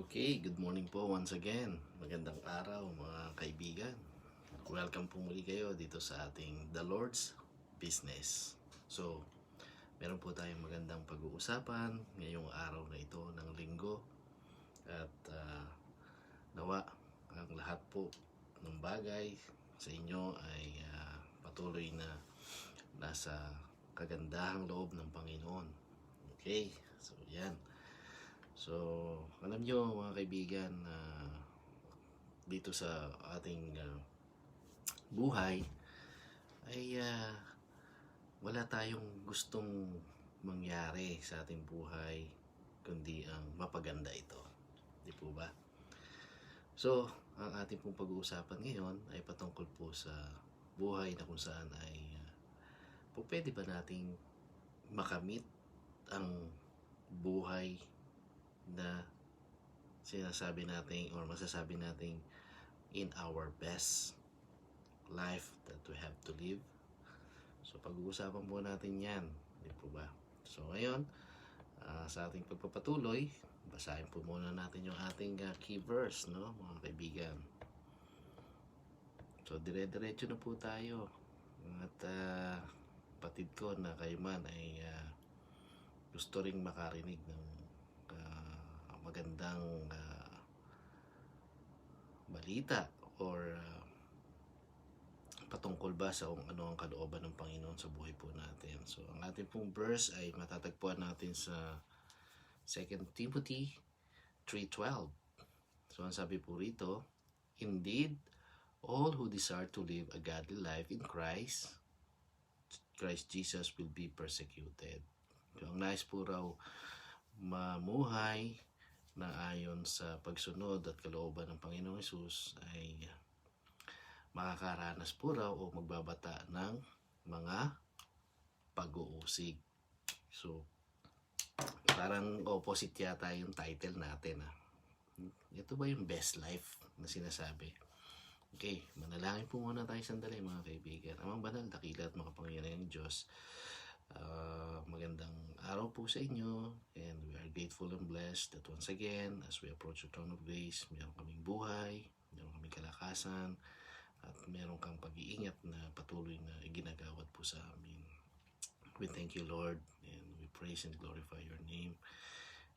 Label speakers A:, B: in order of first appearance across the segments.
A: Okay, good morning po once again. Magandang araw mga kaibigan. Welcome po muli kayo dito sa ating The Lord's Business. So, meron po tayong magandang pag-uusapan ngayong araw na ito ng linggo. At nawa ang lahat po ng bagay sa inyo ay patuloy na nasa kagandahang loob ng Panginoon. Okay, so yan. So, alam nyo mga kaibigan, dito sa ating buhay ay wala tayong gustong mangyari sa ating buhay kundi ang mapaganda ito. Di po ba? So, ang ating pong pag-uusapan ngayon ay patungkol po sa buhay na kung saan ay po pwede ba nating makamit ang buhay na sinasabi natin or masasabi natin in our best life that we have to live. So pag-uusapan po natin yan, di po ba? So ngayon, sa ating pagpapatuloy, basahin po muna natin yung ating key verse, no, mga kaibigan. So dire-diretso na po tayo. At patid ko na kayo man ay gusto ring makarinig ng magandang balita or patungkol ba sa kung ano ang kalooban ng Panginoon sa buhay po natin. So ang ating pong verse ay matatagpuan natin sa 2 Timothy 3:12. So ang sabi po rito, indeed, all who desire to live a godly life in Christ Jesus will be persecuted. So ang nais po raw mamuhay na ayon sa pagsunod at kalooban ng Panginoong Hesus ay makakaranas po raw o magbabata ng mga pag-uusig. So, parang opposite yata yung title natin. Ito ba yung best life na sinasabi? Okay, manalangin po muna tayo sandali mga kaibigan. Amang banal, dakila at makapangyarihang Diyos, magandang araw po sa inyo, and we are grateful and blessed that once again as we approach the throne of grace, meron kaming buhay, meron kaming kalakasan, at meron kang pag-iingat na patuloy na ginagawad po sa amin. We thank you, Lord, and we praise and glorify your name.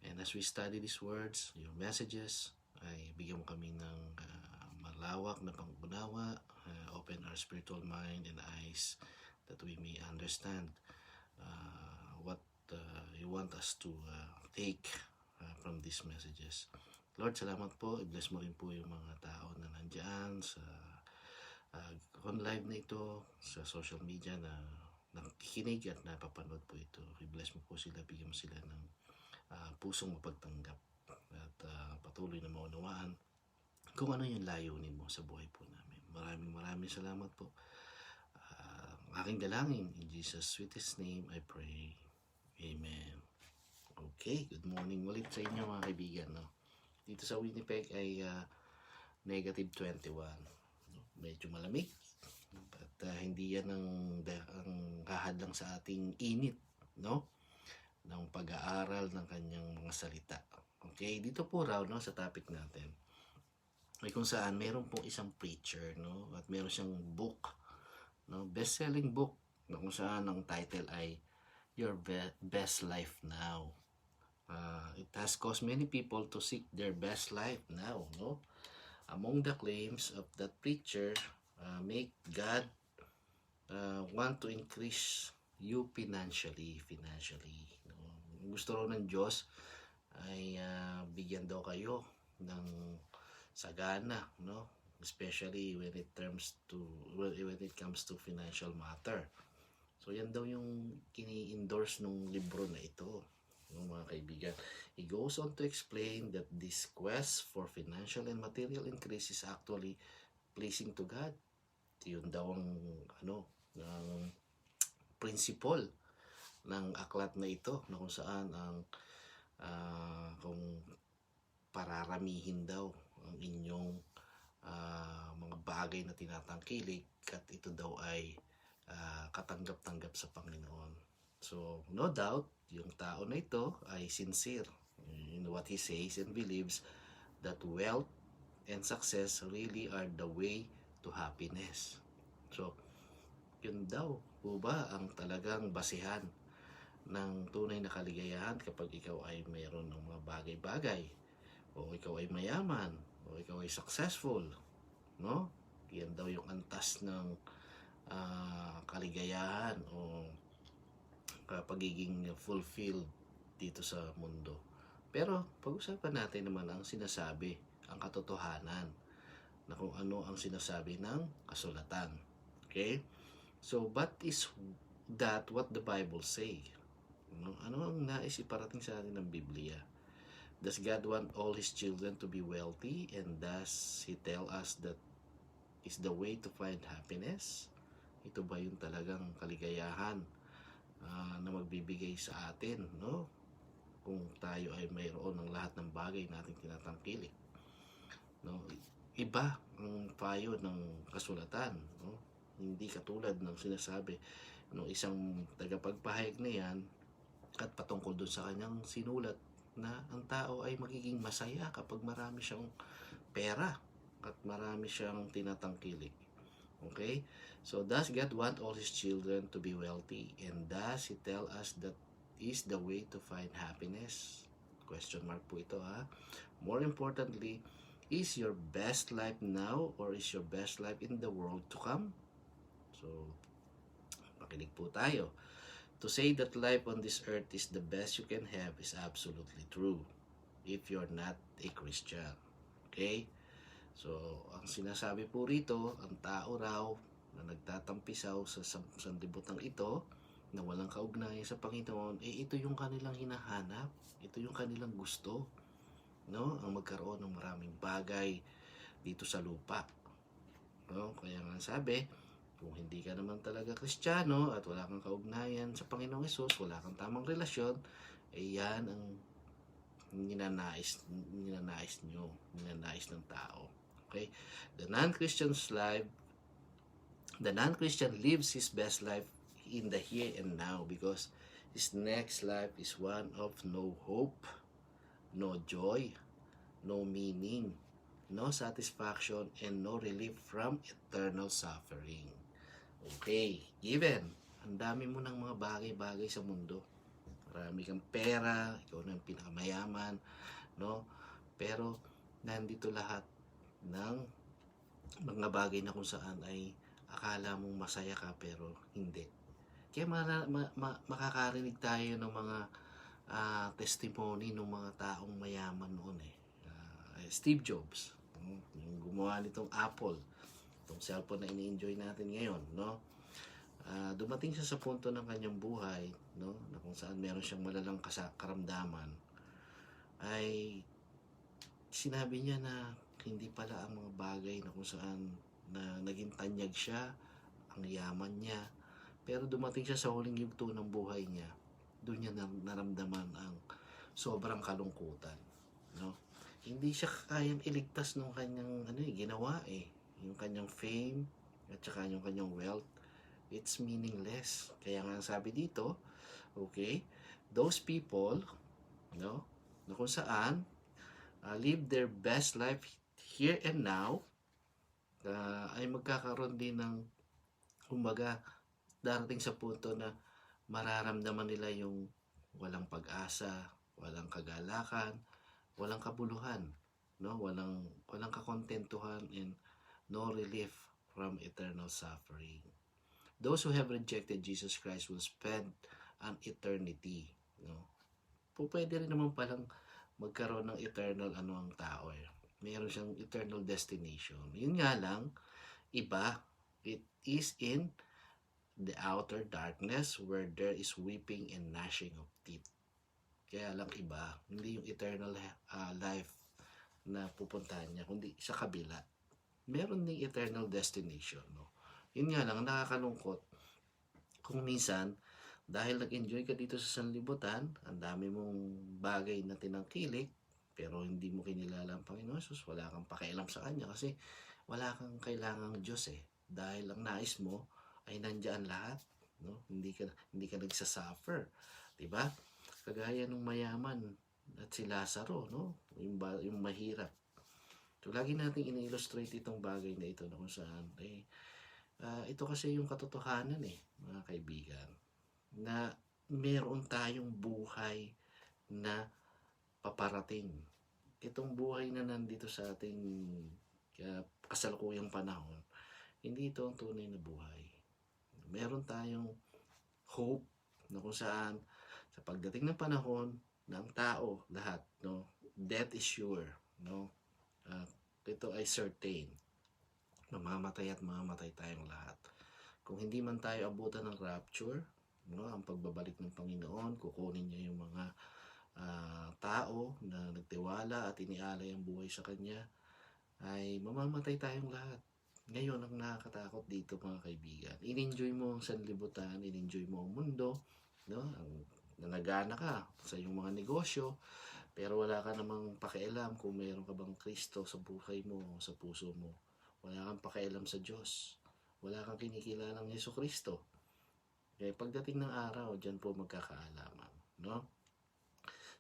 A: And as we study these words, your messages, ay bigyan mo kami ng malawak na pangunawa, open our spiritual mind and eyes that we may understand what you want us to take from these messages. Lord, salamat po. I-bless mo rin po yung mga tao na nandyan sa live na ito, sa social media na nakikinig at napapanood po ito. I-bless mo po sila, bigyan mo sila ng pusong mapagtanggap at patuloy na maunawaan kung ano yung layunin mo sa buhay po namin. Maraming salamat po. Aking dalangin, in Jesus' sweetest name, I pray. Amen. Okay, good morning ulit sa inyo mga kaibigan. No? Dito sa Winnipeg ay negative 21. No? Medyo malamig. At hindi yan ang kahadlang sa ating init, no? Ng pag-aaral ng kanyang mga salita. Okay, dito po raw, no, sa topic natin, ay kung saan meron pong isang preacher, no, at meron siyang book, no, best-selling book, na kung saan ang title ay Your Best Life Now. It has caused many people to seek their best life now, no? Among the claims of that preacher, make God want to increase you financially. No? Gusto raw ng Diyos ay bigyan daw kayo ng sagana, no? Especially when it comes to financial matter. So yan daw yung kini-endorse nung libro na ito, no, mga kaibigan. He goes on to explain that this quest for financial and material increase is actually pleasing to God. Yun daw ang ng principle ng aklat na ito, na kung saan ang kung pararamihin daw ang inyong mga bagay na tinatangkilik at ito daw ay katanggap-tanggap sa Panginoon. So, no doubt, yung tao na ito ay sincere in what he says and believes that wealth and success really are the way to happiness. So, yun daw po ba ang talagang basihan ng tunay na kaligayahan kapag ikaw ay mayroon ng mga bagay-bagay, o ikaw ay mayaman, o ikaw ay successful, no? Yan daw yung antas ng kaligayahan o pagiging fulfilled dito sa mundo. Pero pag-usapan natin naman ang sinasabi, ang katotohanan na kung ano ang sinasabi ng kasulatan. Okay? So, what is that what the Bible say? Ano ang nais iparating sa atin ng Biblia? Does God want all His children to be wealthy? And does He tell us that is the way to find happiness? Ito ba yung talagang kaligayahan na magbibigay sa atin, no? Kung tayo ay mayroon ng lahat ng bagay nating tinatangkilik, no? Iba ang payo ng kasulatan, no? Hindi katulad ng sinasabi ng isang tagapagpahayag na yan at patungkol doon sa kanyang sinulat na ang tao ay magiging masaya kapag marami siyang pera at marami siyang tinatangkilik. Okay? So, does God want all His children to be wealthy? And does He tell us that is the way to find happiness? Question mark po ito, ha? More importantly, is your best life now or is your best life in the world to come? So, makinig po tayo. To say that life on this earth is the best you can have is absolutely true if you're not a Christian. Okay? So, ang sinasabi po rito, ang tao raw na nagtatampisaw sa sanlibutan ito na walang kaugnayan sa Panginoon, ito yung kanilang hinahanap, ito yung kanilang gusto, no? Ang magkaroon ng maraming bagay dito sa lupa. No? Kaya nga sabi, kung hindi ka naman talaga Kristiyano at wala kang kaugnayan sa Panginoong Hesus, wala kang tamang relasyon, yan ang ninanais ng tao. Okay? The non-Christian lives his best life in the here and now because his next life is one of no hope, no joy, no meaning, no satisfaction, and no relief from eternal suffering. Okay, given, ang dami mo ng mga bagay-bagay sa mundo. Marami kang pera, ikaw na yung pinakamayaman, no? Pero, nandito lahat ng mga bagay na kung saan ay akala mong masaya ka pero hindi. Kaya makakarinig tayo ng mga testimony ng mga taong mayaman noon Steve Jobs, yung gumawa nitong Apple, itong cellphone na ini-enjoy natin ngayon, no? Dumating siya sa punto ng kanyang buhay, no, na kung saan meron siyang malalang karamdaman, ay sinabi niya na hindi pala ang mga bagay na kung saan na naging tanyag siya, ang yaman niya, pero dumating siya sa huling yugto ng buhay niya, doon niya naramdaman ang sobrang kalungkutan, no? Hindi siya kayang iligtas ng kanyang ginawa yung kanyang fame at saka yung kanyang wealth. It's meaningless. Kaya nga sabi dito, okay, those people, no, na kung saan live their best life here and now, ay magkakaroon din ng, kumbaga, darating sa punto na mararamdaman nila yung walang pag-asa, walang kagalakan, walang kabuluhan, no? Walang kakontentuhan and no relief from eternal suffering. Those who have rejected Jesus Christ will spend an eternity, no? Pwede rin naman palang magkaroon ng eternal ang tao Meron siyang eternal destination. Yun nga lang, iba, it is in the outer darkness where there is weeping and gnashing of teeth. Kaya lang iba, hindi yung eternal life na pupuntahan niya, kundi sa kabila. Meron ding eternal destination, no? Yun nga lang, nakakalungkot. Kung minsan, dahil nag-enjoy ka dito sa sanlibutan, ang dami mong bagay na tinangkilik, pero hindi mo kinilala ang Panginoon Jesus, wala kang pakialam sa Kanya kasi wala kang kailangang Diyos Dahil ang nais mo ay nandiyan lahat, no? Hindi ka nagsasuffer, 'di ba? Kagaya ng mayaman at si Lazaro, no? Yung mahirap. So, lagi nating ini-illustrate itong bagay na ito na kung saan, ito kasi yung katotohanan mga kaibigan, na meron tayong buhay na paparating. Itong buhay na nandito sa ating kasalukuyang panahon, hindi ito ang tunay na buhay. Meron tayong hope na kung saan sa pagdating ng panahon ng tao lahat, death is sure, ito ay certain, mamamatay at mamamatay tayong lahat. Kung hindi man tayo abutan ng rapture, ang pagbabalik ng Panginoon, kukunin niya yung mga tao na nagtiwala at inialay ang buhay sa Kanya, ay mamamatay tayong lahat. Ngayon, ang nakakatakot dito mga kaibigan, in-enjoy mo ang sanlibutan, in-enjoy mo ang mundo, nanagana ka sa iyong mga negosyo, pero wala ka namang pakialam kung mayroon ka bang Kristo sa buhay mo, sa puso mo. Wala kang pakialam sa Diyos. Wala kang kinikilalang Jesucristo. Kaya pagdating ng araw, dyan po magkakaalaman.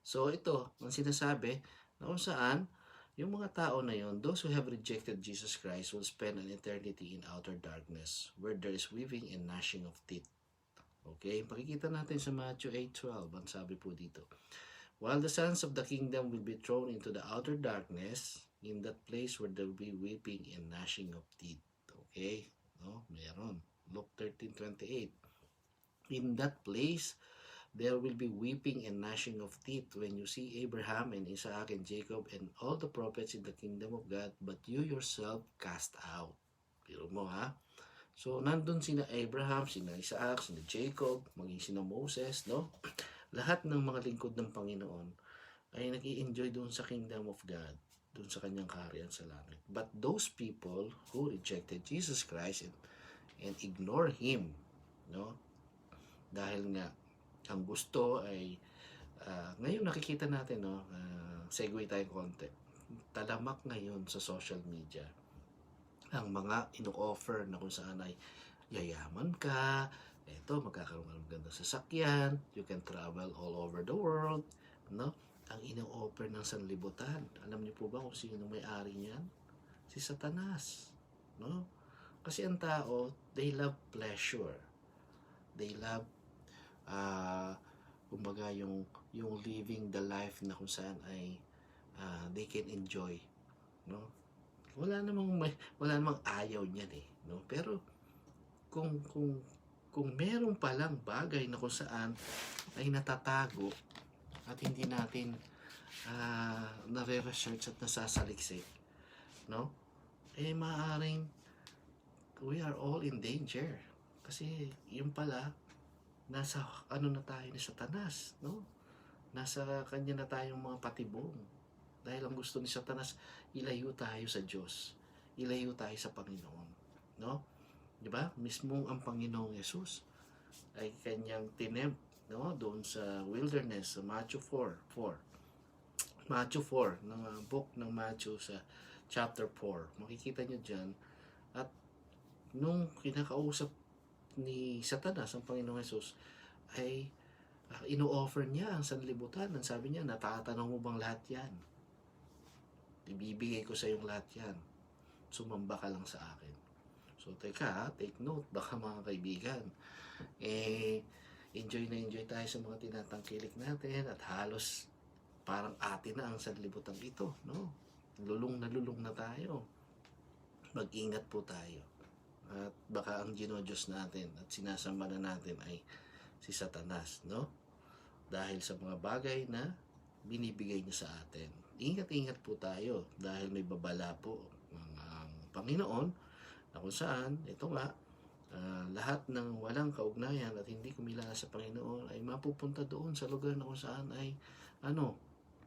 A: So ito, ang sinasabi, na kung saan, yung mga tao na yon, those who have rejected Jesus Christ will spend an eternity in outer darkness, where there is weeping and gnashing of teeth. Okay, pakikita natin sa Matthew 8:12, ang sabi po dito. While the sons of the kingdom will be thrown into the outer darkness, in that place where there will be weeping and gnashing of teeth. Okay, meron. Luke 13:28. In that place, there will be weeping and gnashing of teeth when you see Abraham and Isaac and Jacob and all the prophets in the kingdom of God, but you yourself cast out. Pero mo So, nandun sina Abraham, sina Isaac, sina Jacob, maging sina Moses, Lahat ng mga lingkod ng Panginoon ay nag-i-enjoy doon sa kingdom of God, doon sa kanyang kaharian sa langit. But those people who rejected Jesus Christ and ignore Him, dahil nga, ang gusto ay, ngayon nakikita natin, segue tayo konti. Talamak ngayon sa social media ang mga ino-offer na kung saan ay yayaman ka, magkakaroon ka ng magandang sasakyan, you can travel all over the world, ang ino-offer ng sanlibutan. Alam niyo po ba kung sino may-ari niyan? Si Satanas, Kasi ang tao, they love pleasure. They love kumbaga yung living the life na kung saan ay they can enjoy, wala namang ayaw niyan pero kung meron palang bagay na kung saan ay natatago at hindi natin nare-research at nasasaliksik, maaaring we are all in danger kasi yung pala nasa na tayo ni Satanas, nasa kanya na tayong mga patibong, dahil ang gusto ni Satanas, ilayo tayo sa Diyos, ilayo tayo sa Panginoon, di ba? Mismo ang Panginoong Jesus ay kanyang tinempt, doon sa wilderness, sa Matthew 4, ng book ng Matthew sa chapter 4, makikita nyo dyan. At nung kinakausap ni Satanas ang Panginoong Jesus ay ino-offer niya ang sanlibutan. Ang sabi niya, natatanong mo bang lahat yan? Ibibigay ko sa iyong lahat yan. Sumamba ka lang sa akin. So teka, take note, baka mga kaibigan, enjoy na enjoy tayo sa mga tinatangkilik natin at halos parang atin na ang sanlibutan ito, lulong na tayo. Mag-ingat po tayo. At baka ang Diyos natin at sinasamba na natin ay si Satanas, dahil sa mga bagay na binibigay niya sa atin. Ingat-ingat po tayo dahil may babala po ang Panginoon na kung saan, ito nga, lahat ng walang kaugnayan at hindi kumilala sa Panginoon ay mapupunta doon sa lugar na kung saan ay,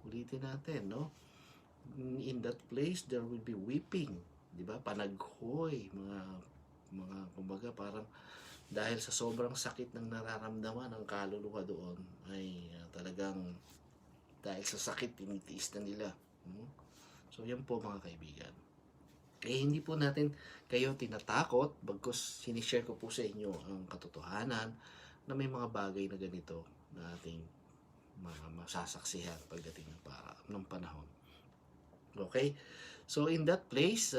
A: ulitin natin, in that place there will be weeping, di ba? Panaghoy, mga kumbaga parang dahil sa sobrang sakit ng nararamdaman ng kaluluwa doon ay talagang dahil sa sakit tinitiis na nila. So yan po mga kaibigan. Hindi po natin kayo tinatakot, bagkus sinishare ko po sa inyo ang katotohanan na may mga bagay na ganito na ating masasaksihan pagdating ng panahon. Okay? So in that place,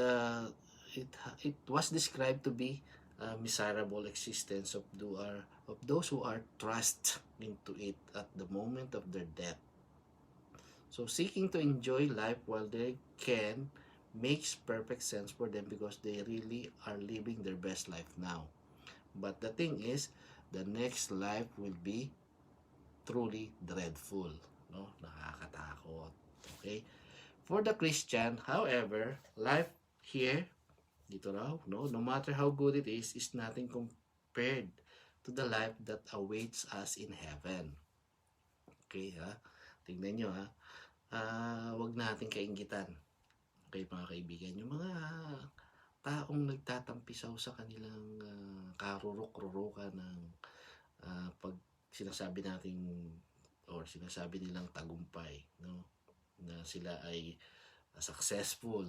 A: it was described to be a miserable existence of those who are thrust into it at the moment of their death. So seeking to enjoy life while they can makes perfect sense for them because they really are living their best life now. But the thing is, the next life will be truly dreadful, no? Nakakatakot. Okay? For the Christian, however, life here, dito raw, no matter how good it is nothing compared to the life that awaits us in heaven. Okay, ha? Tingnan nyo, ha? Wag nating kainggitan. Okay, mga kaibigan, yung mga taong nagtatampisaw sa kanilang karurok-rurukan ng pag sinasabi nating or sinasabi nilang tagumpay, no? Na sila ay successful,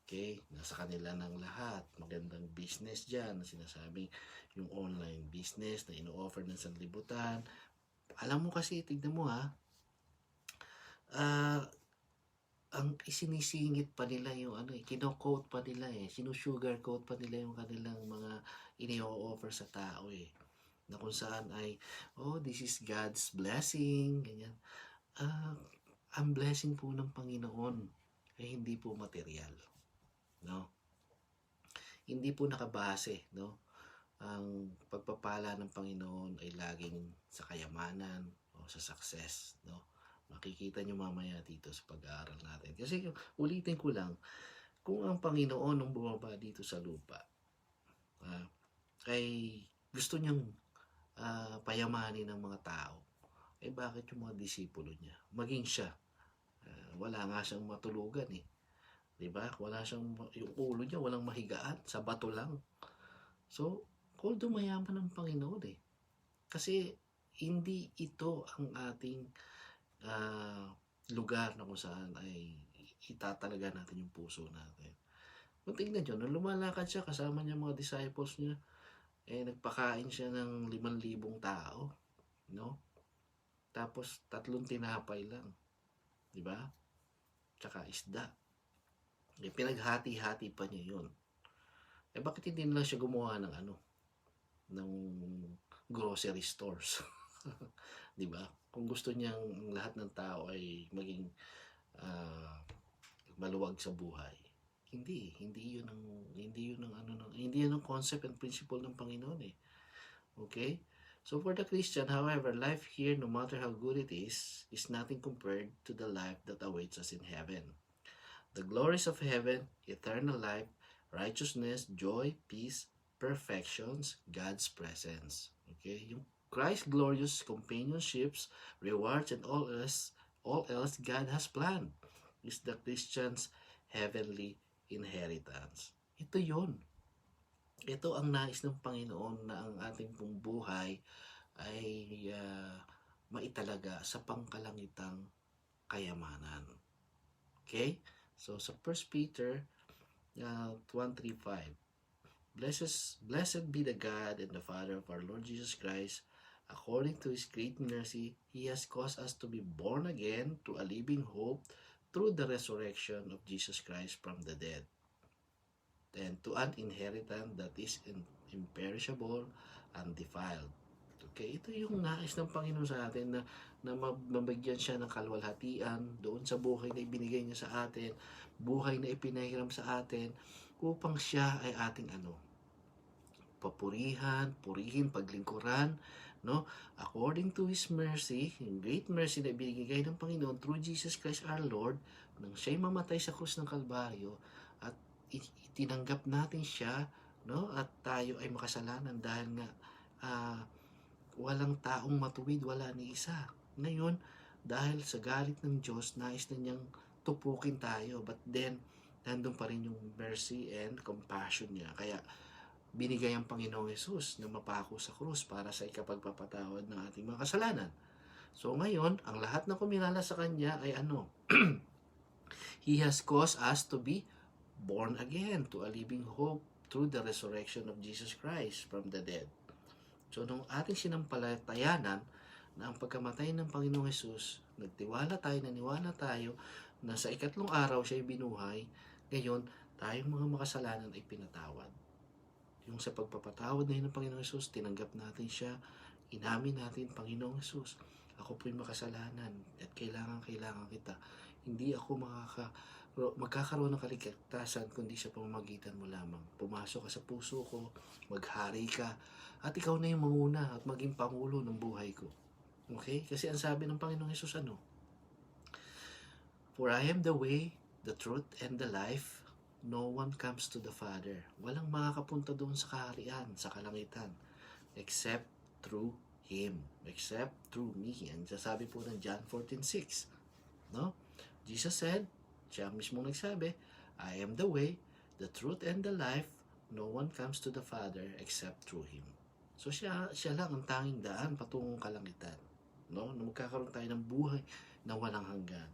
A: okay? Nasa kanila ng lahat. Magandang business dyan na sinasabing yung online business na ino-offer ng sanlibutan. Alam mo kasi, tignan mo ha, ang isinisingit pa nila yung kino-quote pa nila sinusugarcoat pa nila yung kanilang mga ini-offer sa tao na kung saan ay, oh, this is God's blessing, ganyan. Ang blessing po ng Panginoon ay hindi po material, no? Hindi po nakabase, no? Ang pagpapala ng Panginoon ay laging sa kayamanan o sa success, no? Makikita nyo mamaya dito sa pag-aaral natin. Kasi ulitin ko lang, kung ang Panginoon nung bumaba dito sa lupa ay gusto niyang payamanin ng mga tao, bakit yung mga disipulo niya, maging siya, wala nga siyang matulugan diba? Wala siyang, yung ulo niya walang mahigaan, sa bato lang. So, although mayaman ng Panginoon kasi hindi ito ang ating lugar na kung saan ay itatalaga natin yung puso natin. Kung tingnan nyo, nung lumalakad siya kasama niya mga disciples niya, nagpakain siya ng 5,000 tao, no? Tapos 3 tinapay lang, di ba? Tsaka isda. Pinaghati-hati pa niya yun. Bakit hindi na siya gumawa ng ng grocery stores? Di ba? Kung gusto niyang lahat ng tao ay maging maluwag sa buhay, hindi yun ang concept and principle ng Panginoon Okay? So for the Christian, however, life here, no matter how good it is nothing compared to the life that awaits us in heaven. The glories of heaven, eternal life, righteousness, joy, peace, perfections, God's presence. Okay? Yung Christ's glorious companionships, rewards, and all else God has planned is the Christian's heavenly inheritance. Ito yun. Ito ang nais ng Panginoon na ang ating pong buhay ay maitalaga sa pangkalangitang kayamanan. Okay? So, sa 1 Peter 1:3-5, Blessed be the God and the Father of our Lord Jesus Christ. According to His great mercy, He has caused us to be born again to a living hope through the resurrection of Jesus Christ from the dead, and to an inheritance that is imperishable, undefiled. Okay, ito yung nais ng Panginoon sa atin na mabigyan siya ng kalwalhatian doon sa buhay na ibinigay niya sa atin, buhay na ipinahiram sa atin, upang siya ay ating papurihan, purihin, paglingkuran, no? According to His mercy, yung great mercy na ibinigay ng Panginoon through Jesus Christ our Lord, nang siya'y mamatay sa krus ng Kalbaryo at itinanggap natin siya, no? At tayo ay makasalanan dahil nga walang taong matuwid, wala ni isa. Ngayon, dahil sa galit ng Diyos, nais na niyang tupukin tayo, but then nandun pa rin yung mercy and compassion niya. Kaya binigay ang Panginoong Jesus na mapako sa krus para sa ikapagpapatawad ng ating mga kasalanan. So ngayon, ang lahat na kumilala sa Kanya ay He has caused us to be born again to a living hope through the resurrection of Jesus Christ from the dead. So nung ating sinampalatayanan, na ang pagkamatay ng Panginoong Hesus, naniwala tayo na sa ikatlong araw siya'y binuhay, ngayon, tayong mga makasalanan ay pinatawad. Yung sa pagpapatawad na yun ng Panginoong Hesus, tinanggap natin siya, inamin natin, Panginoong Hesus, ako po'y makasalanan at kailangan kita. Hindi ako magkakaroon ng kaligtasan kundi sa pamamagitan mo lamang. Pumasok ka sa puso ko, maghari ka, at ikaw na yung manguna at maging pangulo ng buhay ko. Okay? Kasi ang sabi ng Panginoong Hesus ano? For I am the way, the truth, and the life. No one comes to the Father. Walang makakapunta doon sa kaharian, sa kalangitan, except through Him. Except through me. Ang sasabi po ng John 14:6. No? Jesus said, siya mismo nagsabi, I am the way, the truth, and the life. No one comes to the Father except through Him. So siya lang ang tanging daan patungong kalangitan. No? Na magkakaroon tayo ng buhay na walang hanggan.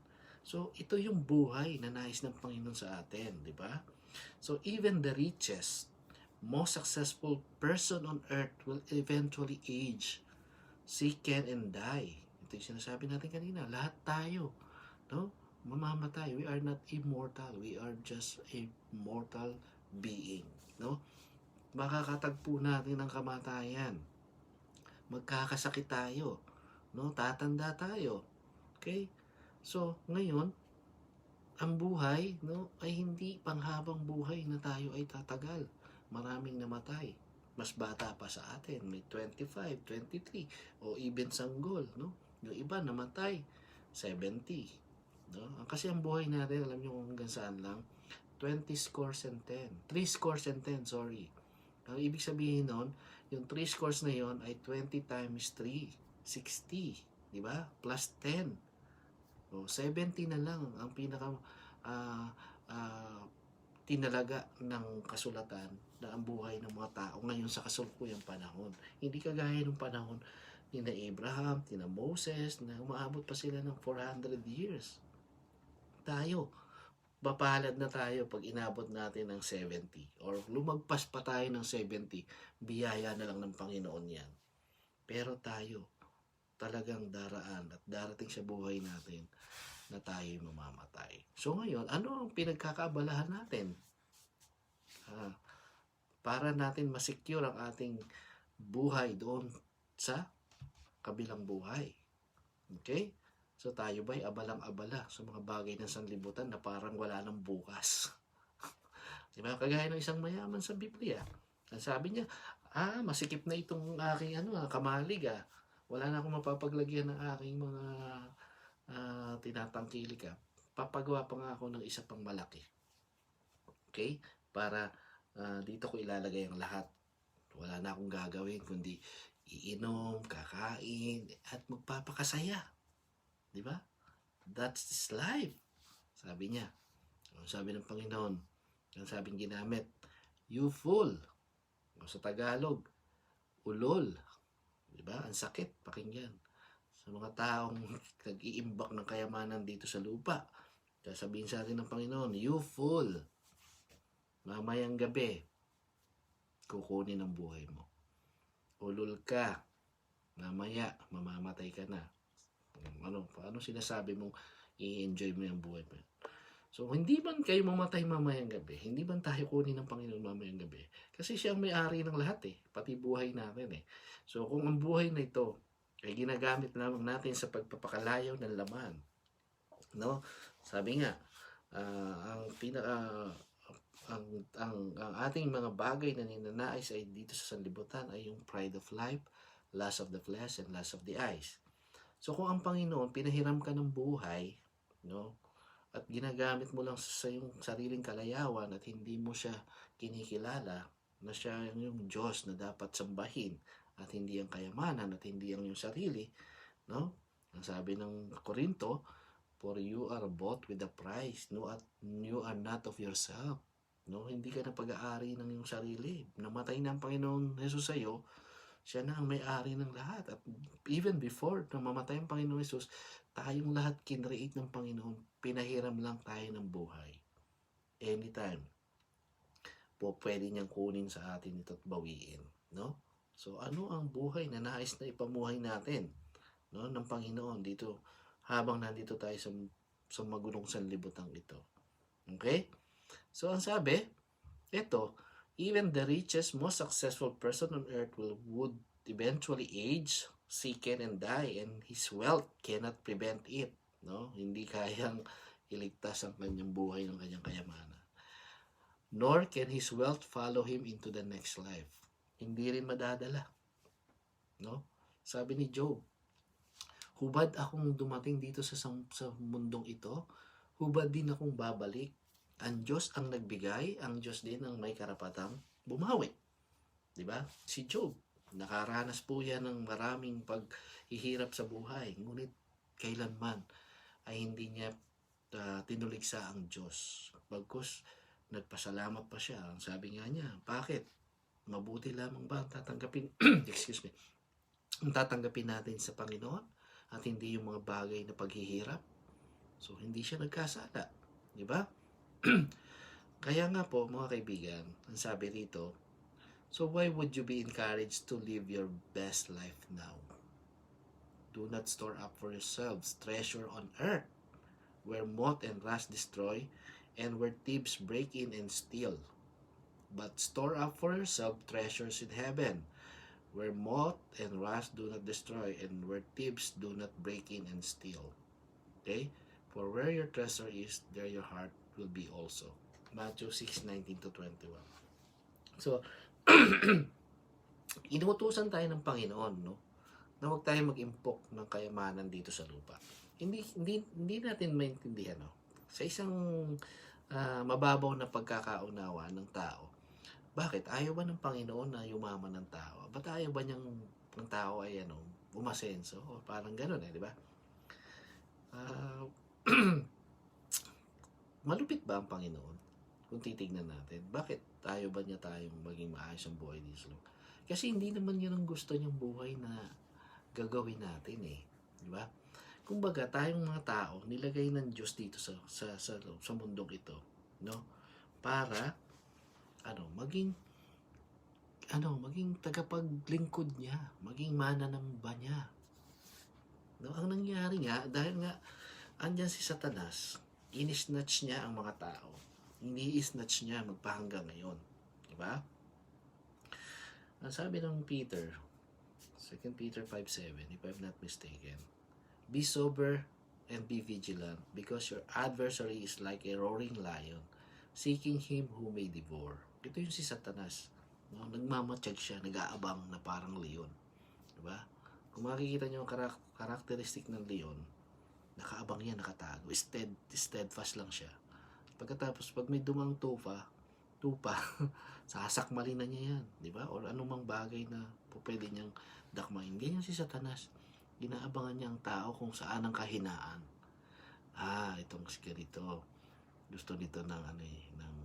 A: So ito yung buhay na nais ng Panginoon sa atin, di ba? So even the richest, most successful person on earth will eventually age, sicken, and die. Ito yung sinasabi natin kanina. Lahat tayo, no? Mamamatay. We are not immortal. We are just a mortal being, no? Makakatagpo natin ang kamatayan. Magkakasakit tayo, no? Tatanda tayo. Okay? So, ngayon, ang buhay, no, ay hindi panghabang buhay na tayo ay tatagal. Maraming namatay. Mas bata pa sa atin. May 25, 23, o even sanggol, no? Yung iba namatay, 70. No? Kasi ang buhay natin, alam nyo kung hanggang saan lang? 20 scores and 10. 3 scores and 10, sorry. Ang ibig sabihin nun, yung 3 scores na yon ay 20 times 3, 60. Diba? Plus 10. So, 70 na lang ang pinaka tinalaga ng kasulatan na ang buhay ng mga tao ngayon sa kasulukuyang panahon. Hindi kagaya ng panahon ni na Abraham, ni na Moses, na umaabot pa sila ng 400 years. Tayo, mapalad na tayo pag inabot natin ng 70 or lumagpas pa tayo ng 70, biyaya na lang ng Panginoon yan. Pero tayo, talagang daraan at darating sa buhay natin na tayo'y mamamatay. So ngayon, ano ang pinagkakaabalahan natin? Para natin masecure ang ating buhay doon sa kabilang buhay. Okay? So tayo ba'y abalang-abala sa mga bagay ng sanlibutan na parang wala nang bukas? Diba? Kagaya ng isang mayaman sa Biblia. Ang sabi niya, masikip na itong aking kamalig. Wala na akong mapapaglagyan ng aking mga tinatangkili ka. Papagawa pa nga ako ng isa pang malaki. Okay? Para dito ko ilalagay ang lahat. Wala na akong gagawin kundi iinom, kakain, at magpapakasaya. Di ba? That's life. Sabi niya. Sabi ng Panginoon, ang sabing ginamit, you fool. O sa Tagalog, ulol. Di ba? Ang sakit, pakinggan. Sa mga taong nag-iimbak ng kayamanan dito sa lupa. Sasabihin sa atin ng Panginoon, you fool. Mamayang gabi, kukunin ang buhay mo. Ulol ka. Mamaya, mamamatay ka na. Paano sinasabi mong i-enjoy mo yung buhay mo? So, hindi man kayo mamatay mamayang gabi? Hindi man tayo kunin ng Panginoon mamayang gabi? Kasi siya ang may-ari ng lahat pati buhay natin So, kung ang buhay na ito ay ginagamit lamang natin sa pagpapakalayaw ng laman, no? Sabi nga, ang ating mga bagay na ninanais ay dito sa sanlibutan ay yung pride of life, lust of the flesh, and lust of the eyes. So kung ang Panginoon pinahiram ka ng buhay, no, at ginagamit mo lang sa iyong sariling kalayawan at hindi mo siya kinikilala na siya yung Diyos na dapat sambahin at hindi ang kayamanan at hindi ang yung sarili, no? Ang sabi ng Korinto, for you are bought with a price, no, at you are not of yourself. No, hindi ka na pag-aari ng iyong sarili. Namatay na ang Panginoon Jesus sa iyo, siya na ang may-ari ng lahat. At even before na mamatay ang Panginoon Jesus, tayong lahat kinreate ng Panginoon. Pinahiram lang tayo ng buhay. Anytime po pwede niyang kunin sa atin ito at bawiin, no? So ano ang buhay na nais na ipamuhay natin? no, ng Panginoon dito habang nandito tayo sa magulong sanlibutan ito. Okay? So ang sabi, ito, even the richest, most successful person on earth would eventually age, sicken, and die, and his wealth cannot prevent it. No? Hindi kayang iligtas ang kanyang buhay ng kanyang kayamanan. Nor can his wealth follow him into the next life. Hindi rin madadala. No? Sabi ni Job, hubad akong dumating dito sa mundong ito, hubad din akong babalik. Ang Diyos ang nagbigay, ang Diyos din ang may karapatang bumawi. Diba? Si Job, nakaranas po yan ng maraming paghihirap sa buhay, ngunit kailanman ay hindi niya tinuligsa ang Diyos. Bagkus, nagpasalamat pa siya. Ang sabi nga niya, bakit? Mabuti lamang ba ang tatanggapin, excuse me, ang tatanggapin natin sa Panginoon at hindi yung mga bagay na paghihirap? So, hindi siya nagkasala. Diba? Kaya nga po, mga kaibigan, ang sabi rito, so why would you be encouraged to live your best life now? Do not store up for yourselves treasure on earth, where moth and rust destroy, and where thieves break in and steal. But store up for yourself treasures in heaven, where moth and rust do not destroy, and where thieves do not break in and steal. Okay? For where your treasure is, there your heart will be also. Matthew 6:19-21. So, inuutusan tayo ng Panginoon, no? Na huwag tayo mag-impok ng kayamanan dito sa lupa. Hindi natin maintindihan, no? Sa isang mababaw na pagkakaunawa ng tao, bakit? Ayaw ba ng Panginoon na yumaman ng tao? Ba't ayaw ba niyang ng tao ay umasenso? O parang gano'n di ba? Malupit ba ang Panginoon? Kung titignan natin, bakit ayaw ba niya tayong maging maayos ang buhay dito? Kasi hindi naman yun ang gusto niyang buhay na gagawin natin di ba? Kumbaga, tayong mga tao, nilagay ng Diyos dito sa mundong ito, no? Para maging tagapaglingkod niya, maging mananamba niya. No, ang nangyari nga, dahil nga andyan si Satanas, inisnatch niya ang mga tao. Ini-snatch niya magpahanggang ngayon. Di ba? Ang sabi ng Peter, 2 Peter 5:7, if I'm not mistaken, be sober and be vigilant, because your adversary is like a roaring lion, seeking him who may devour. Ito yung si Satanas. No? Nagmamatsyag siya, nag-aabang na parang leon. Diba? Kung makikita nyo ang karakteristik ng leon, nakaabang yan, nakatago. Steadfast lang siya. Pagkatapos, pag may dumang tupa, sasakmalin na niya yan. Diba? O anumang bagay na pwede niyang dakmain. Ganyan si Satanas. Ginaabangan niya ang tao kung saan ang kahinaan. Itong ganito. Gusto nito ng ng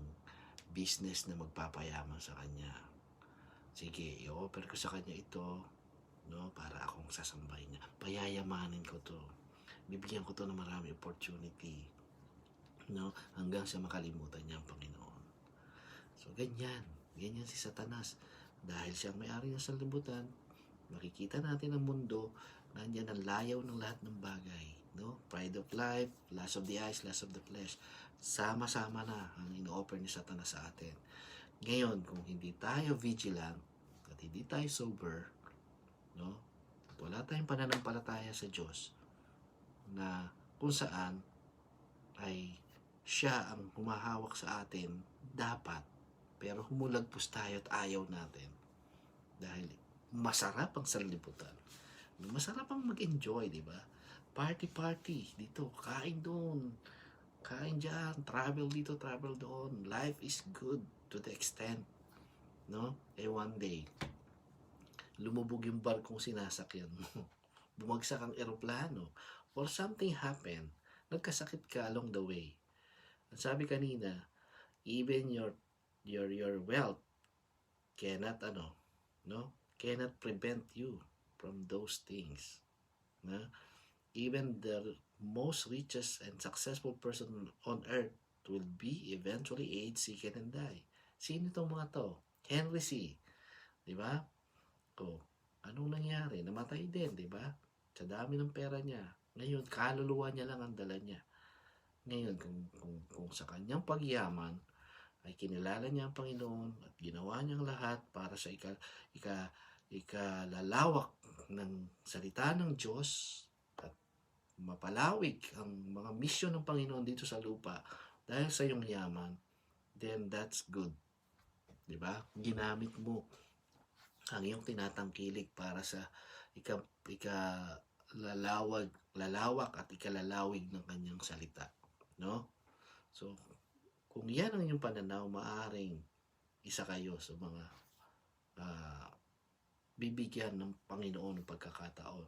A: business na magpapayaman sa kanya. Sige, i-offer ko sa kanya ito, no, para akong sasambay niya. Payayamanin ko to. Bibigyan ko to ng marami opportunity, no, hanggang sa makalimutan niya ang Panginoon. So, ganyan si Satanas. Dahil siya may-ari ng sanlibutan, makikita natin ang mundo, nandiyan ang layaw ng lahat ng bagay, no? Pride of life, lust of the eyes, lust of the flesh. Sama-sama na ang ino-offer ni Satanas sa atin. Ngayon, kung hindi tayo vigilant at hindi tayo sober, no? Wala tayong pananampalataya sa Diyos na kung saan ay siya ang humahawak sa atin dapat, pero humulagpos tayo at ayaw natin dahil masarap ang sanlibutan. Masarap ang mag-enjoy, di ba? Party dito, kain doon, kain dyan, travel dito, travel doon. Life is good to the extent, no? One day, lumubog yung barkong sinasakyan mo. Bumagsak ang eroplano. Or something happened. Nagkasakit ka along the way. Ang sabi kanina, even your wealth cannot cannot prevent you from those things. Even the most richest and successful person on earth will be eventually age, sicken, and die. Sino itong mga to? Henry C. Diba? Anong nangyari? Namatay din, diba? Sa dami ng pera niya. Ngayon, kaluluwa niya lang ang dala niya. Ngayon, kung sa kanyang pagyaman, ay kinilala niya ang Panginoon at ginawa niyang lahat para sa ikalalawak ng salita ng Diyos at mapalawig ang mga misyon ng Panginoon dito sa lupa dahil sa iyong yaman, then that's good. Diba? Ginamit mo ang iyong tinatangkilik para sa lalawak at ikalalawig ng kanyang salita. No? So, kung yan ang inyong pananaw, maaring isa kayo sa mga bibigyan ng Panginoon ng pagkakataon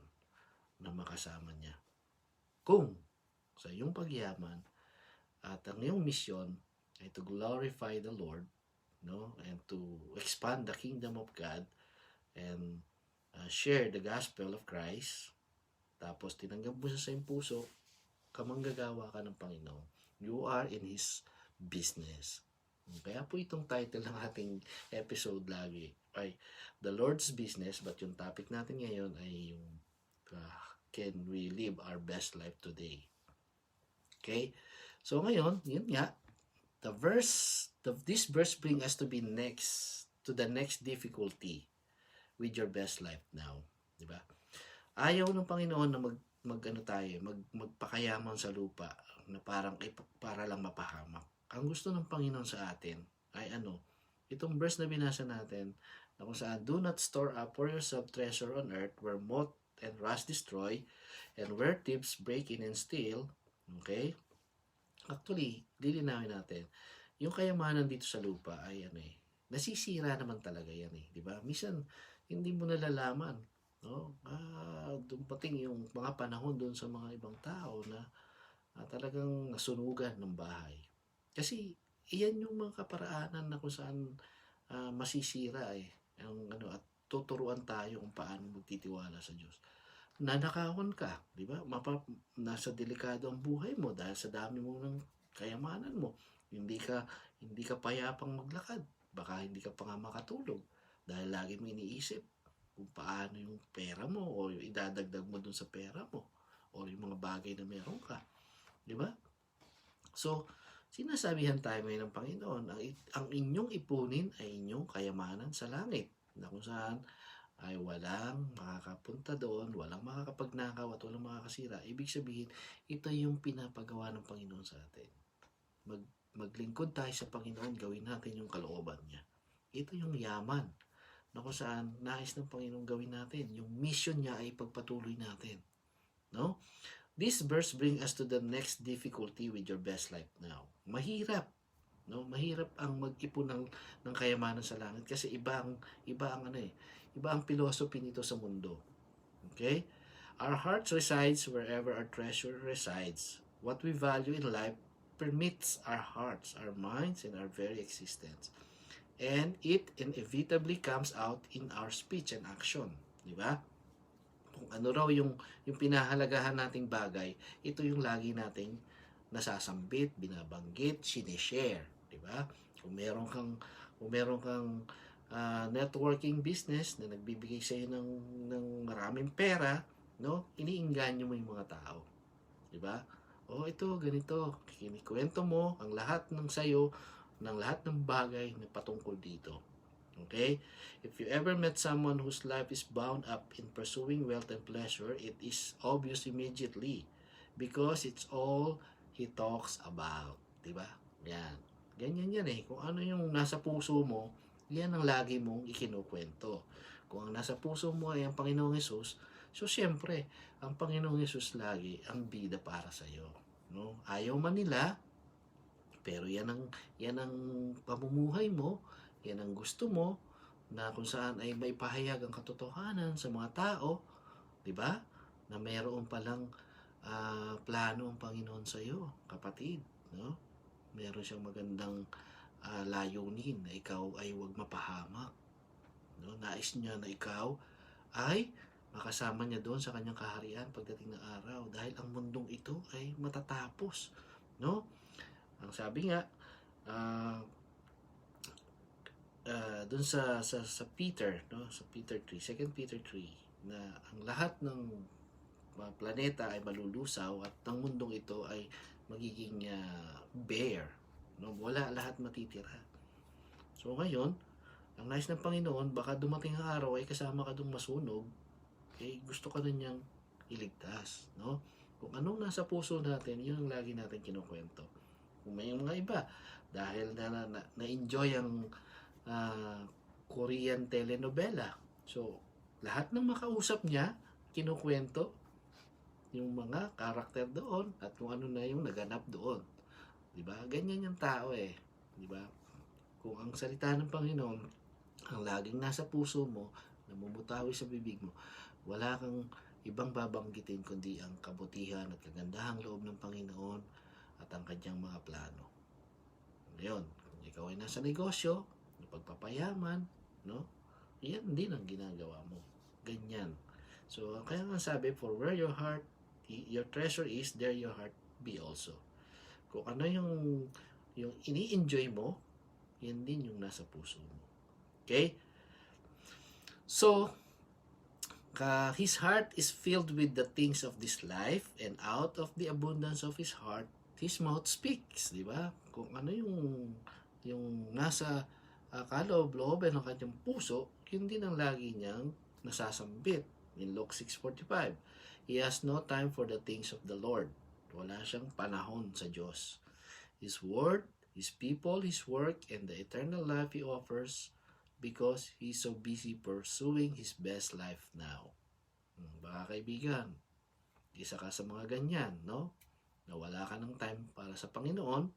A: na makasama niya. Kung sa iyong pagyaman at ang iyong misyon ay to glorify the Lord, no, and to expand the kingdom of God and share the gospel of Christ, tapos tinanggap mo siya sa iyong puso, kamanggagawa ka ng Panginoon. You are in His business. Kaya po itong title ng ating episode lagi ay The Lord's Business, but yung topic natin ngayon ay yung can we live our best life today? Okay? So ngayon, yun nga, this verse bring us to the next difficulty with your best life now. Diba? Ayaw ng Panginoon na magpakayaman sa lupa na parang para lang mapahamak. Ang gusto ng Panginoon sa atin ay itong verse na binasa natin na kung saan, do not store up for yourself treasure on earth where moth and rust destroy and where thieves break in and steal. Okay? Actually, lilinawin natin, yung kayamanan dito sa lupa ay nasisira naman talaga yan di ba? Minsan, hindi mo nalalaman. No? Dumating yung mga panahon doon sa mga ibang tao na talagang nasunugan ng bahay. Kasi, iyan yung mga kaparaanan na kung saan masisira at tuturuan tayo kung paano magtitiwala sa Diyos. Nanakawan ka, di ba? Nasa delikado ang buhay mo dahil sa dami mo ng kayamanan mo. Hindi ka payapang maglakad. Baka hindi ka pa nga makatulog dahil lagi mo iniisip kung paano yung pera mo o yung idadagdag mo dun sa pera mo o yung mga bagay na meron ka. Di ba? So, sinasabihan tayo ngayon ng Panginoon, ang inyong ipunin ay inyong kayamanan sa langit, na kung saan ay walang makakapunta doon, walang makakapagnakaw at walang makakasira. Ibig sabihin, ito yung pinapagawa ng Panginoon sa atin. Maglingkod tayo sa Panginoon, gawin natin yung kalooban niya. Ito yung yaman na kung saan nais ng Panginoon gawin natin. Yung mission niya ay pagpatuloy natin. No? This verse brings us to the next difficulty with your best life now. Mahirap. No? Mahirap ang mag-ipon ng kayamanan sa langit kasi iba ang philosophy nito sa mundo. Okay? Our hearts resides wherever our treasure resides. What we value in life permits our hearts, our minds, and our very existence. And it inevitably comes out in our speech and action. Di ba? Kung ano raw yung pinahalagahan nating bagay, ito yung lagi nating nasasambit, binabanggit, sinishare. Di ba? Kung meron kang networking business na nagbibigay sa iyo ng maraming pera, no? Iniinganyo mo yung mga tao. Di ba? Ito, ganito. Kinikwento mo ang lahat ng sayo, ng lahat ng bagay na patungkol dito. Okay? If you ever met someone whose life is bound up in pursuing wealth and pleasure, it is obvious immediately because it's all he talks about. Diba? Yan. Ganyan yan Kung ano yung nasa puso mo, yan ang lagi mong ikinukwento. Kung ang nasa puso mo ay ang Panginoong Hesus, so siyempre, ang Panginoong Hesus lagi ang bida para sa iyo. No? Ayaw man nila, pero yan ang pamumuhay mo, yan ang gusto mo, na kung saan ay may pahayag ang katotohanan sa mga tao, di ba? Na mayroon palang plano ang Panginoon sa iyo, kapatid, no? Meron siyang magandang layunin na ikaw ay huwag mapahamak. No? Nais niya na ikaw ay makasama niya doon sa kanyang kaharian pagdating ng araw dahil ang mundong ito ay matatapos. No? Ang sabi nga, doon sa Peter, no? Sa Peter 3, 2 Peter 3, na ang lahat ng planeta ay malulusaw at ang mundong ito ay magiging bare. No? Wala, lahat matitira. So ngayon, ang nais ng Panginoon, baka dumating ang araw ay kasama ka dong masunog, gusto ka na niyang iligtas. No? Kung anong nasa puso natin, yun ang lagi natin kinukwento. Kung may mga iba, dahil na-enjoy ang Korean telenovela. So, lahat ng makausap niya, kinukwento yung mga karakter doon at kung ano na yung naganap doon. Diba? Ganyan yung tao Diba? Kung ang salita ng Panginoon, ang laging nasa puso mo, namumutawi sa bibig mo, wala kang ibang babanggitin kundi ang kabutihan at kagandahang loob ng Panginoon at ang kanyang mga plano. Ngayon, kung ikaw ay nasa negosyo, pagpapayaman, no? Yan din ang ginagawa mo. Ganyan. So, kaya nga sabi, for where your treasure is, there your heart be also. Kung ano yung ini-enjoy mo, yan din yung nasa puso mo. Okay? So, his heart is filled with the things of this life, and out of the abundance of his heart, his mouth speaks. Diba? Kung ano yung nasa kaloob-looban ng kanyang puso, yun din ang lagi niyang nasasambit. In Luke 6:45, he has no time for the things of the Lord. Wala siyang panahon sa Diyos. His word, his people, his work, and the eternal life he offers because he's so busy pursuing his best life now. Baka kaibigan, isa ka sa mga ganyan, no? Na wala ka ng time para sa Panginoon,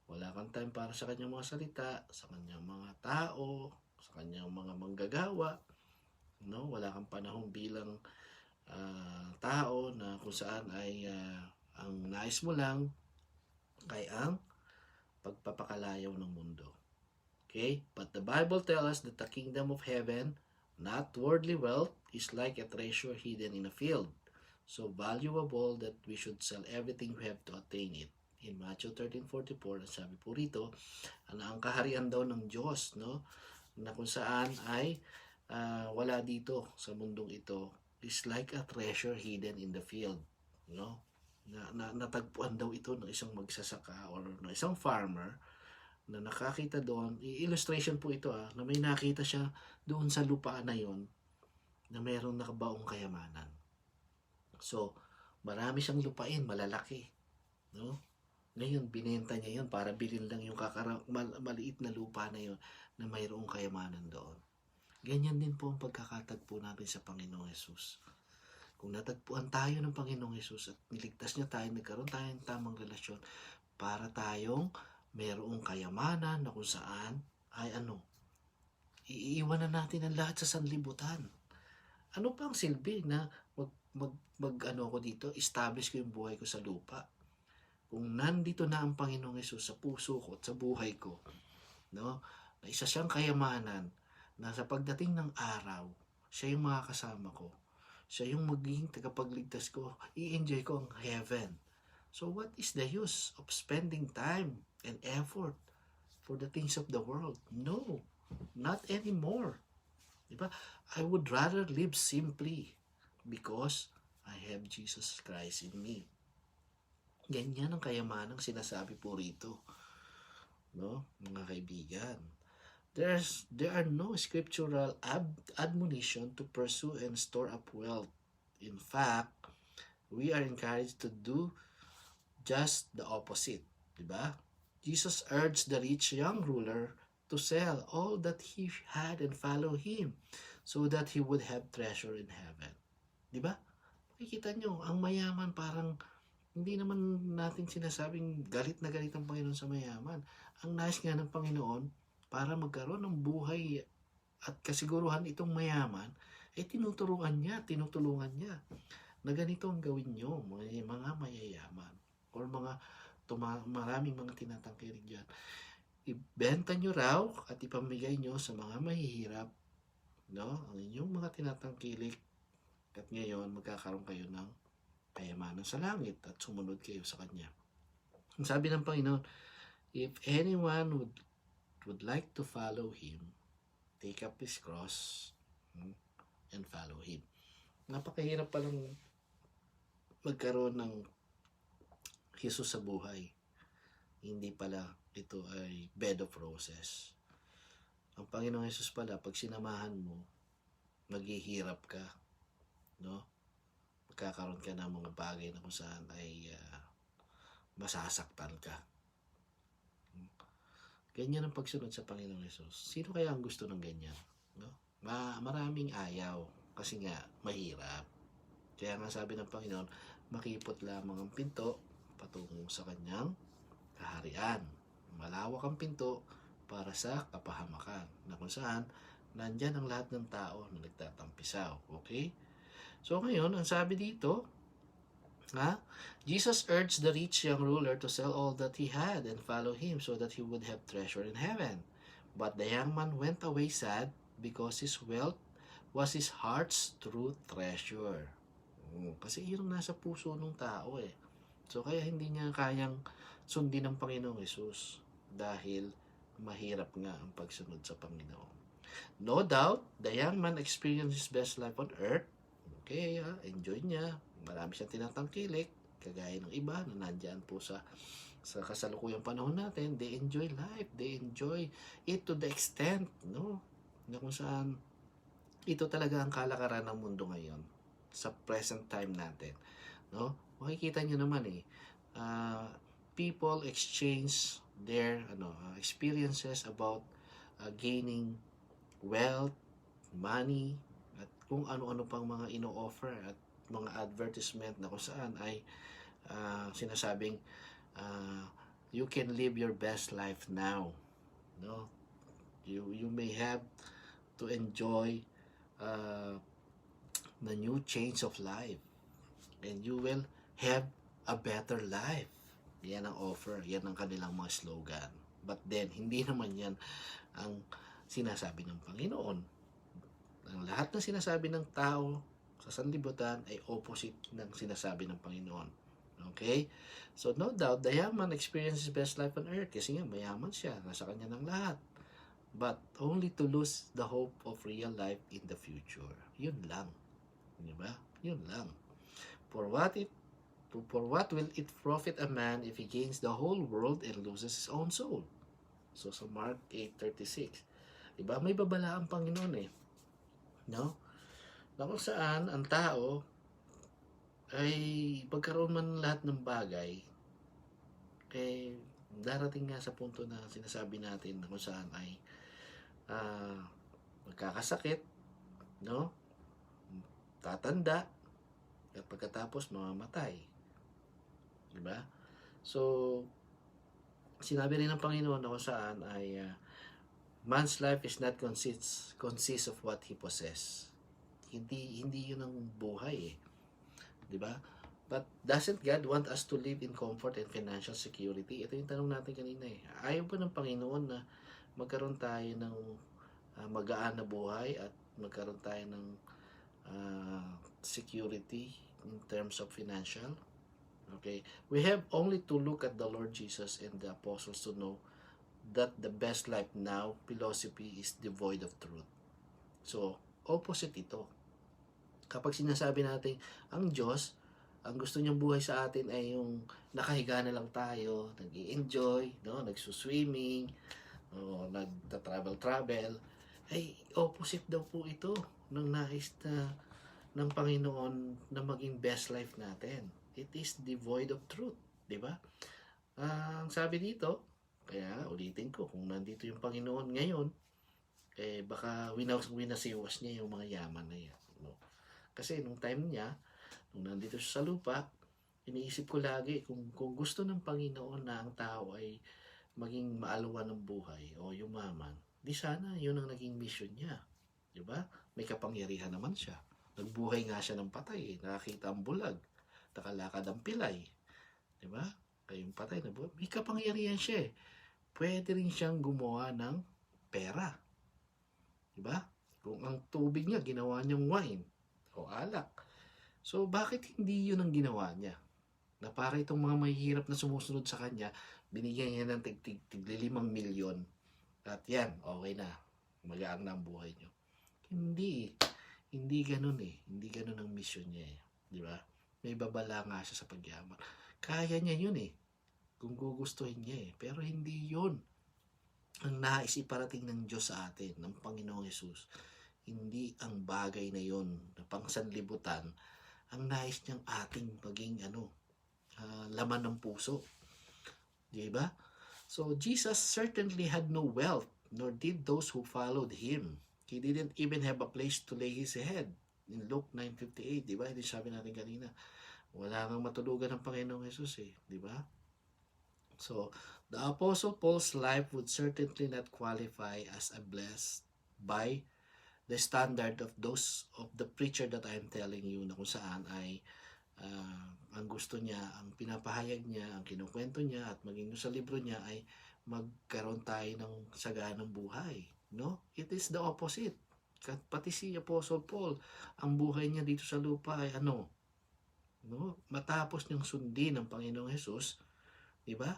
A: wala kang time para sa kanyang mga salita, sa kanyang mga tao, sa kanyang mga manggagawa, no? Wala kang panahon bilang tao na kung saan ay ang nais mo lang kay ang pagpapakalayaw ng mundo. Okay? But the Bible tells us that the kingdom of heaven, not worldly wealth, is like a treasure hidden in a field, so valuable that we should sell everything we have to attain it. In Matthew 13:44, sabi po rito, ang kaharian daw ng Diyos, no, na kung saan ay wala dito sa mundong ito, is like a treasure hidden in the field, no? Natagpuan daw ito ng isang magsasaka or ng isang farmer na nakakita doon. Illustration po ito na may nakita siya doon sa lupa na yon na mayroong nakabaong kayamanan. So, marami siyang lupain, malalaki, no? Ngayon, binenta niya yon para bilhin lang yung maliit na lupa na yon na mayroong kayamanan doon. Ganyan din po ang pagkakatagpo natin sa Panginoong Hesus. Kung natagpuan tayo ng Panginoong Hesus at niligtas niya tayo, nagkaroon tayo ng tamang relasyon para tayong mayroong kayamanan na kung saan ay iiwan na natin ang lahat sa sanlibutan. Ano pa ang silbi na ko dito, establish ko yung buhay ko sa lupa? Kung nandito na ang Panginoong Hesus sa puso ko at sa buhay ko, no, na isa siyang kayamanan na sa pagdating ng araw, siya yung makakasama ko. Siya yung magiging tagapagligtas ko. I-enjoy ko ang heaven. So what is the use of spending time and effort for the things of the world? No, not anymore. Diba? I would rather live simply because I have Jesus Christ in me. Ganyan ang kayamanang sinasabi po rito, no, mga kaibigan. There are no scriptural admonition to pursue and store up wealth. In fact, we are encouraged to do just the opposite, diba? Jesus urged the rich young ruler to sell all that he had and follow him so that he would have treasure in heaven. Diba? Makikita nyo, ang mayaman parang hindi naman natin sinasabing galit na galit ang Panginoon sa mayaman. Ang nais nga ng Panginoon para magkaroon ng buhay at kasiguruhan itong mayaman, tinutulungan niya na ganito ang gawin nyo, mga mayayaman or maraming mga tinatangkilik dyan. Ibenta nyo raw at ipamigay nyo sa mga mahihirap, no, ang inyong mga tinatangkilik, at ngayon magkakaroon kayo ng kayamanan sa langit at sumunod kayo sa Kanya. Ang sabi ng Panginoon, if anyone would like to follow Him, take up His cross and follow Him. Napakahirap palang magkaroon ng Jesus sa buhay. Hindi pala ito ay bed of roses. Ang Panginoong Jesus pala, pag sinamahan mo, maghihirap ka, no? Magkakaroon ka ng mga bagay na kung saan ay masasaktan ka. Ganyan ang pagsunod sa Panginoong Jesus. Sino kaya ang gusto ng ganyan? No? Maraming ayaw kasi nga mahirap. Kaya nga sabi ng Panginoon, makipot lamang ang pinto patungo sa kanyang kaharian. Malawak ang pinto para sa kapahamakan, na kung saan nandyan ang lahat ng tao na nagtatampisaw. Okay? So ngayon, ang sabi dito, Jesus urged the rich young ruler to sell all that he had and follow him so that he would have treasure in heaven. But the young man went away sad because his wealth was his heart's true treasure. Kasi yun ang nasa puso ng tao eh. So kaya hindi niya kayang sundin ng Panginoong Jesus dahil mahirap nga ang pagsunod sa Panginoon. No doubt, the young man experienced his best life on earth. Okay, enjoy niya. Marami siyang tinatangkilik, kagaya ng iba na nandyan po sa kasalukuyang panahon natin. They enjoy life. They enjoy it to the extent, no? Na kung saan ito talaga ang kalakaran ng mundo ngayon sa present time natin, no? Makikita niyo naman people exchange their experiences about gaining wealth, money, at kung ano-ano pang mga ino-offer at mga advertisement na kung saan ay sinasabing you can live your best life now, no? You may have to enjoy the new change of life and you will have a better life. Yan ang offer, yan ang kanilang mga slogan. But then, hindi naman yan ang sinasabi ng Panginoon. Ang lahat ng sinasabi ng tao sa sanlibutan ay opposite ng sinasabi ng Panginoon. Okay? So, no doubt, the young man experienced his best life on earth kasi nga mayaman siya, nasa kanya ng lahat. But only to lose the hope of real life in the future. Yun lang. Diba? Yun lang. For what will it profit a man if he gains the whole world and loses his own soul? So, sa Mark 8:36. Diba? May babala ang Panginoon eh. No? Na kung saan ang tao ay pagkaroon man lahat ng bagay, darating nga sa punto na sinasabi natin na kung saan ay magkakasakit, no? Tatanda, at pagkatapos mamamatay. Diba? So, sinabi rin ng Panginoon na kung saan ay man's life is not consists of what he possess. Hindi yun ang buhay eh. 'Di ba? But doesn't God want us to live in comfort and financial security? Ito yung tanong natin kanina eh. Ayaw ba ng Panginoon na magkaroon tayo ng magaan na buhay at magkaroon tayo ng security in terms of financial? Okay. We have only to look at the Lord Jesus and the apostles to know that the best life now philosophy is devoid of truth. So, opposite ito. Kapag sinasabi natin, ang Diyos, ang gusto niyang buhay sa atin ay yung nakahiga na lang tayo, nag-i-enjoy, no? Nagsuswimming, o nagta-travel, ay opposite daw po ito ng nais ng Panginoon na maging best life natin. It is devoid of truth, di ba? Ang sabi dito, kaya ulitin ko, kung nandito yung Panginoon ngayon, baka winasiwas niya yung mga yaman na yan. No? Kasi nung time niya, nung nandito siya sa lupa, iniisip ko lagi kung gusto ng Panginoon na ang tao ay maging maalawan ng buhay o yumaman, di sana yun ang naging mission niya. Di ba? May kapangyarihan naman siya. Nagbuhay nga siya ng patay. Nakakita ang bulag. Nakalakad ang pilay. Di ba? Kayong patay na buhay. May kapangyarihan siya eh. Pwede rin siyang gumawa ng pera. Di ba? Kung ang tubig niya, ginawa niyang wine o alak. So, bakit hindi yun ang ginawa niya? Na para itong mga mahihirap na sumusunod sa kanya, binigyan niya ng tig-5 milyon. At yan, okay na. Magaan na ang buhay niyo. Hindi ganun eh. Hindi ganun ang mission niya eh. Di ba? may babala nga siya sa pagyaman. Kaya niya yun eh, kung gugustuhin niya eh. Pero hindi yun ang nais iparating ng Diyos sa atin, ng Panginoong Hesus. Hindi ang bagay na yun, na pangsanlibutan, ang nais niyang ating maging laman ng puso. Di ba? So, Jesus certainly had no wealth, nor did those who followed him. He didn't even have a place to lay his head. In Luke 9:58, di ba? Hindi sabi natin kanina, wala nang matulugan ng Panginoong Hesus eh. Di ba? So, the Apostle Paul's life would certainly not qualify as a blessed by the standard of the preacher that I'm telling you, na kung saan ay ang gusto niya, ang pinapahayag niya, ang kinukwento niya at maging sa libro niya ay magkaroon tayo ng saganang buhay. No? It is the opposite. Pati si Apostle Paul, ang buhay niya dito sa lupa ay no? Matapos niyang sundin ng Panginoong Hesus, di ba?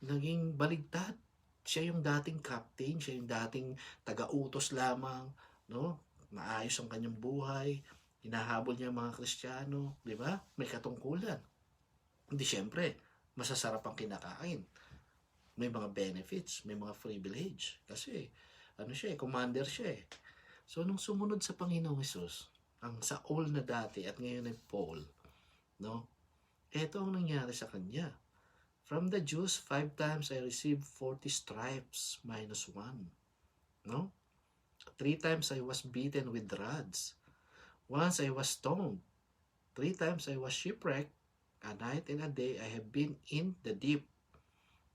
A: Naging baligtad. Siya yung dating captain, siya yung dating taga-utos lamang, no? Maayos ang kanyang buhay, hinahabol niya ang mga Kristiyano, di ba? May katungkulan. Hindi, syempre, masasarap ang kinakain. May mga benefits, may mga privilege. Kasi, siya commander siya eh. So, nung sumunod sa Panginoong Hesus, ang Saul na dati at ngayon ay Paul, no? Ito ang nangyari sa kanya. From the Jews, 5 times I received 40 stripes minus 1. No? 3 times I was beaten with rods. Once I was stoned. 3 times I was shipwrecked. A night and a day I have been in the deep.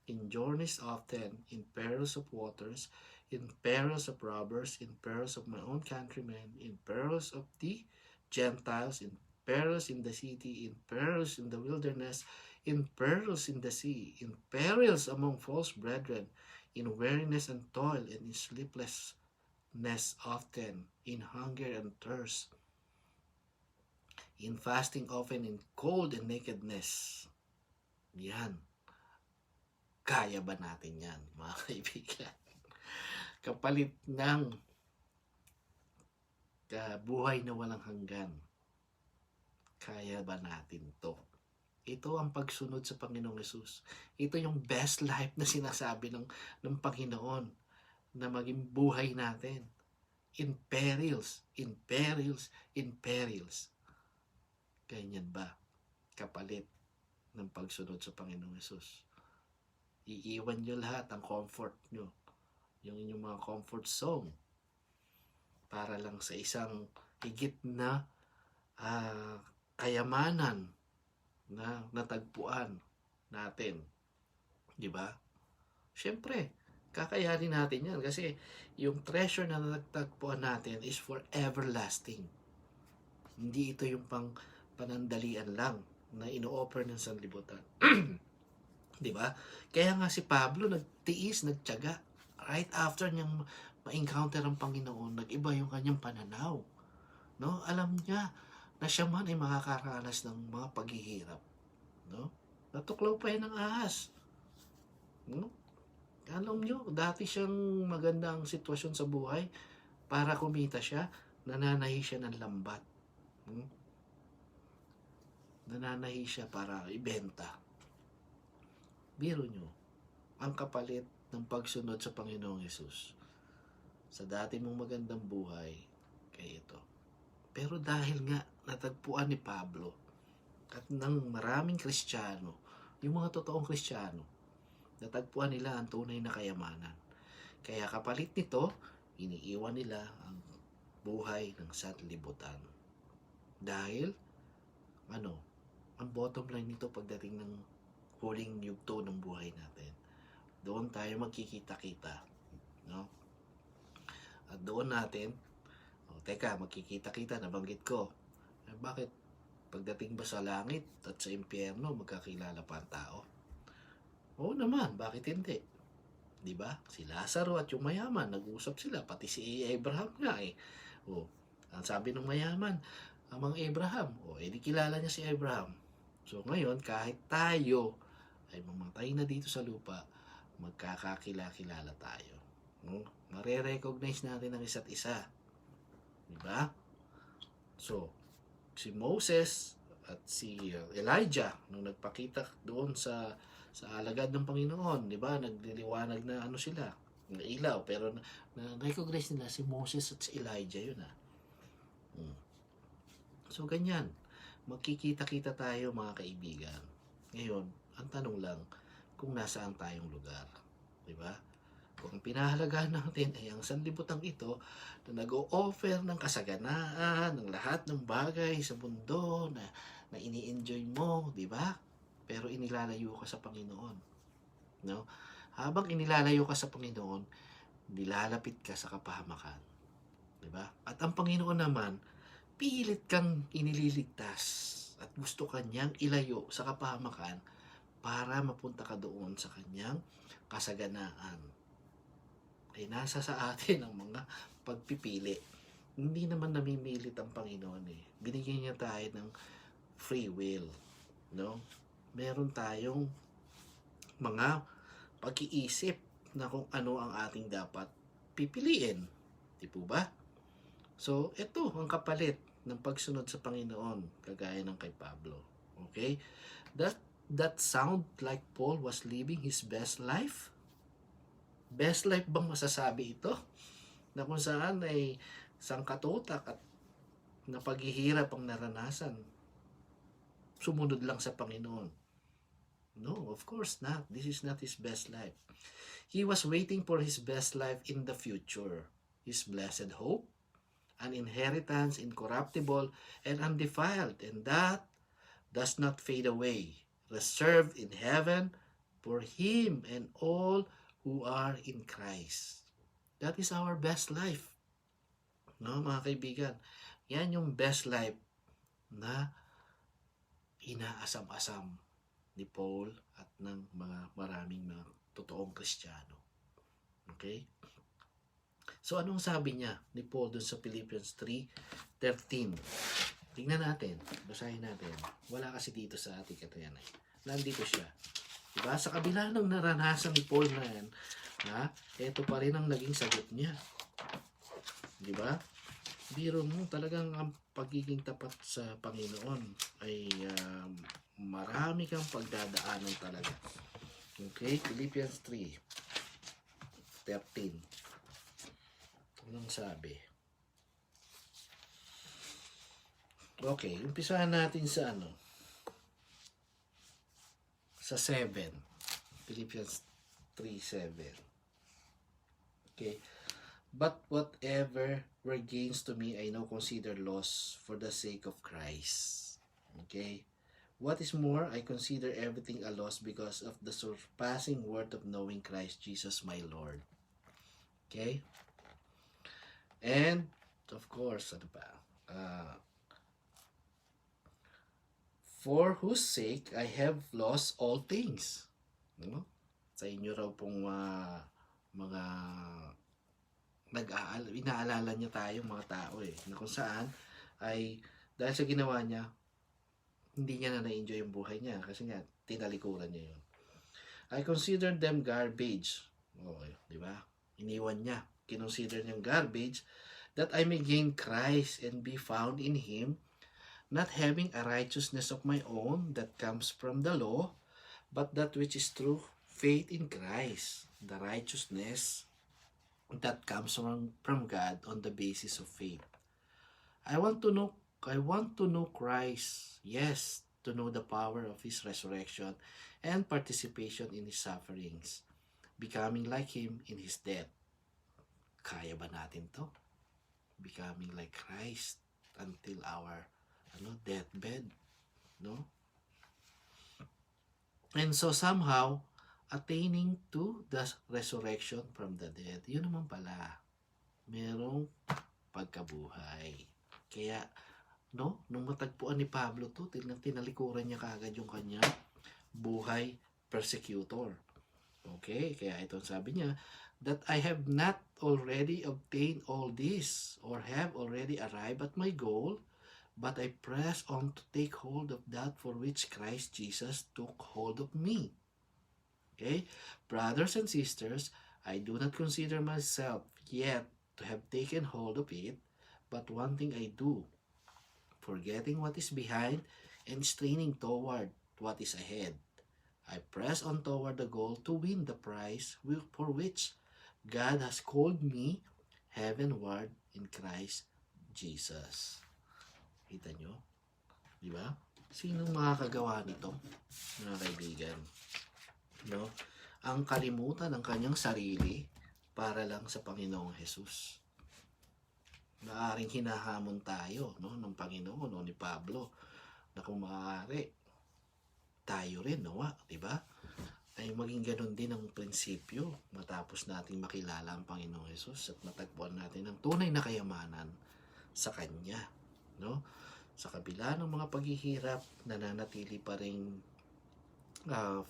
A: In journeys often, in perils of waters, in perils of robbers, in perils of my own countrymen, in perils of the Gentiles, in perils in the city, in perils in the wilderness, in perils in the sea, in perils among false brethren, in weariness and toil, and in sleeplessness often, in hunger and thirst, in fasting often, in cold and nakedness. Yan. Kaya ba natin yan, mga kaibigan? Kapalit ng buhay na walang hanggan. Kaya ba natin to? Ito ang pagsunod sa Panginoong Hesus. Ito yung best life na sinasabi ng Panginoon na maging buhay natin. In perils, in perils, in perils. Ganyan ba? Kapalit ng pagsunod sa Panginoong Hesus. Iiwan nyo lahat ang comfort nyo. Yung inyong mga comfort zone. Para lang sa isang higit na kayamanan na natagpuan natin. Di ba? Siyempre, kakayanin natin yan kasi yung treasure na natagpuan natin is for everlasting. Hindi ito yung panandalian lang na ino-offer ng sanlibutan. Di ba? Kaya nga si Pablo nagtiis, nagtiyaga. Right after niyang ma-encounter ang Panginoon, nag-iba yung kanyang pananaw. No? Alam niya na siya man ay makakaranas ng mga paghihirap. No? Natuklaw pa yan ng ahas. No? Alam niyo, dati siyang magandang sitwasyon sa buhay. Para kumita siya, nananahi siya ng lambat. Nananahi siya para ibenta. Biro nyo, ang kapalit ng pagsunod sa Panginoong Hesus. Sa dati mong magandang buhay, kay ito. Pero dahil nga natagpuan ni Pablo at ng maraming Kristiyano, yung mga totoong Kristiyano, natagpuan nila ang tunay na kayamanan. Kaya kapalit nito, iniiwan nila ang buhay ng sanlibutan. Dahil, ang bottom line nito pagdating ng huling yugto ng buhay natin. Doon tayo magkikita-kita. No? At doon natin, magkikita-kita, nabanggit ko. Bakit? Pagdating ba sa langit at sa impyerno, magkakilala pa ang tao? Oo naman, bakit hindi? Diba? Si Lazaro at yung mayaman, nag-uusap sila, pati si Abraham nga eh. Ang sabi ng mayaman, amang Abraham, edi kilala niya si Abraham. So ngayon, kahit tayo ay mamatay na dito sa lupa, magkakakilala tayo. Mare-recognize natin ang isa't isa. Diba? So, si Moses at si Elijah nung nagpakita doon sa alagad ng Panginoon, di ba? Nagliliwanag na ano sila, na ilaw, pero na-recognize nila si Moses at si Elijah yun So ganyan, magkikita-kita tayo mga kaibigan. Ngayon, ang tanong lang kung nasaan tayong lugar, di ba? Kung ang pinahalagahan natin ay ang sanlibutan ito na nag-o-offer ng kasaganaan, ng lahat ng bagay sa mundo na ini-enjoy mo, di ba? Pero inilalayo ka sa Panginoon. No? Habang inilalayo ka sa Panginoon, nilalapit ka sa kapahamakan. Di ba? At ang Panginoon naman, pilit kang inililigtas at gusto kanyang ilayo sa kapahamakan para mapunta ka doon sa kanyang kasaganaan. Ay nasa sa atin ang mga pagpipili. Hindi naman namimilit ang Panginoon Binigyan niya tayo ng free will. No? Meron tayong mga pag-iisip na kung ano ang ating dapat pipiliin. Di po ba? So, ito ang kapalit ng pagsunod sa Panginoon, kagaya ng kay Pablo. Okay? That sound like Paul was living his best life? Best life bang masasabi ito? Na kung saan ay sangkatutak at napaghihirap ang naranasan. Sumunod lang sa Panginoon. No, of course not. This is not his best life. He was waiting for his best life in the future. His blessed hope, an inheritance incorruptible and undefiled, and that does not fade away, reserved in heaven for him and all who are in Christ. That is our best life. No, mga kaibigan, yan yung best life na inaasam-asam ni Paul at ng maraming mga totoong Kristiyano. Okay? So, anong sabi niya ni Paul dun sa Philippians 3:13? Tingnan natin. Basahin natin. Wala kasi dito sa ating katayan. Nandito siya. Diba? Sa kabila ng naranasan ni Paul na yan, ito pa rin ang naging sagot niya. Diba? Biro mo talagang ang pagiging tapat sa Panginoon ay marami kang pagdadaanan talaga. Okay? Philippians 3:13. Anong sabi? Okay, umpisahan natin sa sa 7. Philippians 3:7. Okay. But whatever were gains to me, I now consider loss for the sake of Christ. Okay. What is more, I consider everything a loss because of the surpassing worth of knowing Christ Jesus my Lord. Okay. And, of course, for whose sake I have lost all things. No? Sa inyo raw pong mga inaalala niya tayong mga tao na kung saan ay dahil sa ginawa niya, hindi niya na na-enjoy yung buhay niya kasi nga, tinalikuran niya yun. I consider them garbage. Di ba? Iniwan niya. Kinonsider niyang garbage that I may gain Christ and be found in Him, not having a righteousness of my own that comes from the law, but that which is through faith in Christ, the righteousness that comes from God on the basis of faith. I want to know Christ, yes, to know the power of His resurrection and participation in His sufferings, becoming like Him in His death. Kaya ba natin to? Becoming like Christ until our deathbed, no? And so somehow attaining to the resurrection from the dead. Yun naman pala, merong pagkabuhay. Kaya, nung matagpuan ni Pablo to, tinalikuran niya kaagad yung kanyang buhay persecutor. Okay, kaya ito sabi niya, that I have not already obtained all this, or have already arrived at my goal, but I press on to take hold of that for which Christ Jesus took hold of me. Okay? Brothers and sisters, I do not consider myself yet to have taken hold of it, but one thing I do, forgetting what is behind and straining toward what is ahead. I press on toward the goal to win the prize for which God has called me heavenward in Christ Jesus. Kita nyo? Di ba? Sinong makakagawa nito, mga kaibigan? No? Ang kalimutan ng kanyang sarili para lang sa Panginoong Jesus. Maaring hinahamon tayo, no, ng Panginoon o ni Pablo na kung maaari tayo rin, nawa, di ba? Ay maging ganun din ang prinsipyo matapos nating makilala ang Panginoong Jesus at matagpuan natin ang tunay na kayamanan sa Kanya, no? Sa kabila ng mga paghihirap, nananatili pa rin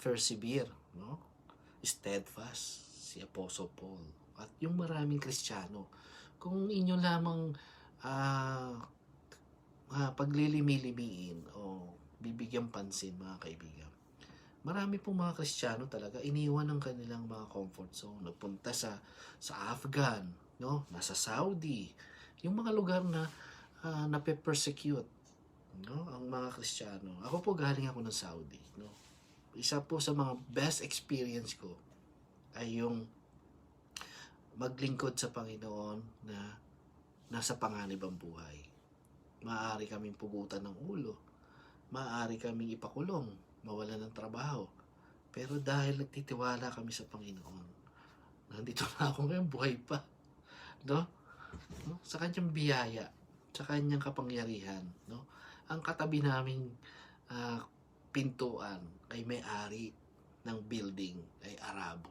A: persevere, no? Steadfast si Apostle Paul at yung maraming Kristiyano. Kung inyo lamang paglilimi-limiin o bibigyan pansin, mga kaibigan, marami pong mga Kristiyano talaga iniwan ng kanilang mga comfort zone, nagpunta sa Afghan, no, nasa Saudi, yung mga lugar na nape-persecute, no, ang mga Kristiyano. Ako po galing ako ng Saudi, no. Isa po sa mga best experience ko ay yung maglingkod sa Panginoon na nasa panganib ang buhay. Maaari kaming pugutan ng ulo, maaari kaming ipakulong, mawalan ng trabaho. Pero dahil nagtitiwala kami sa Panginoon, nandito na ako ngayon, buhay pa. No? Sa kanyang biyaya, sa kanyang kapangyarihan, no? Ang katabi naming pintuan ay may-ari ng building ay Arabo.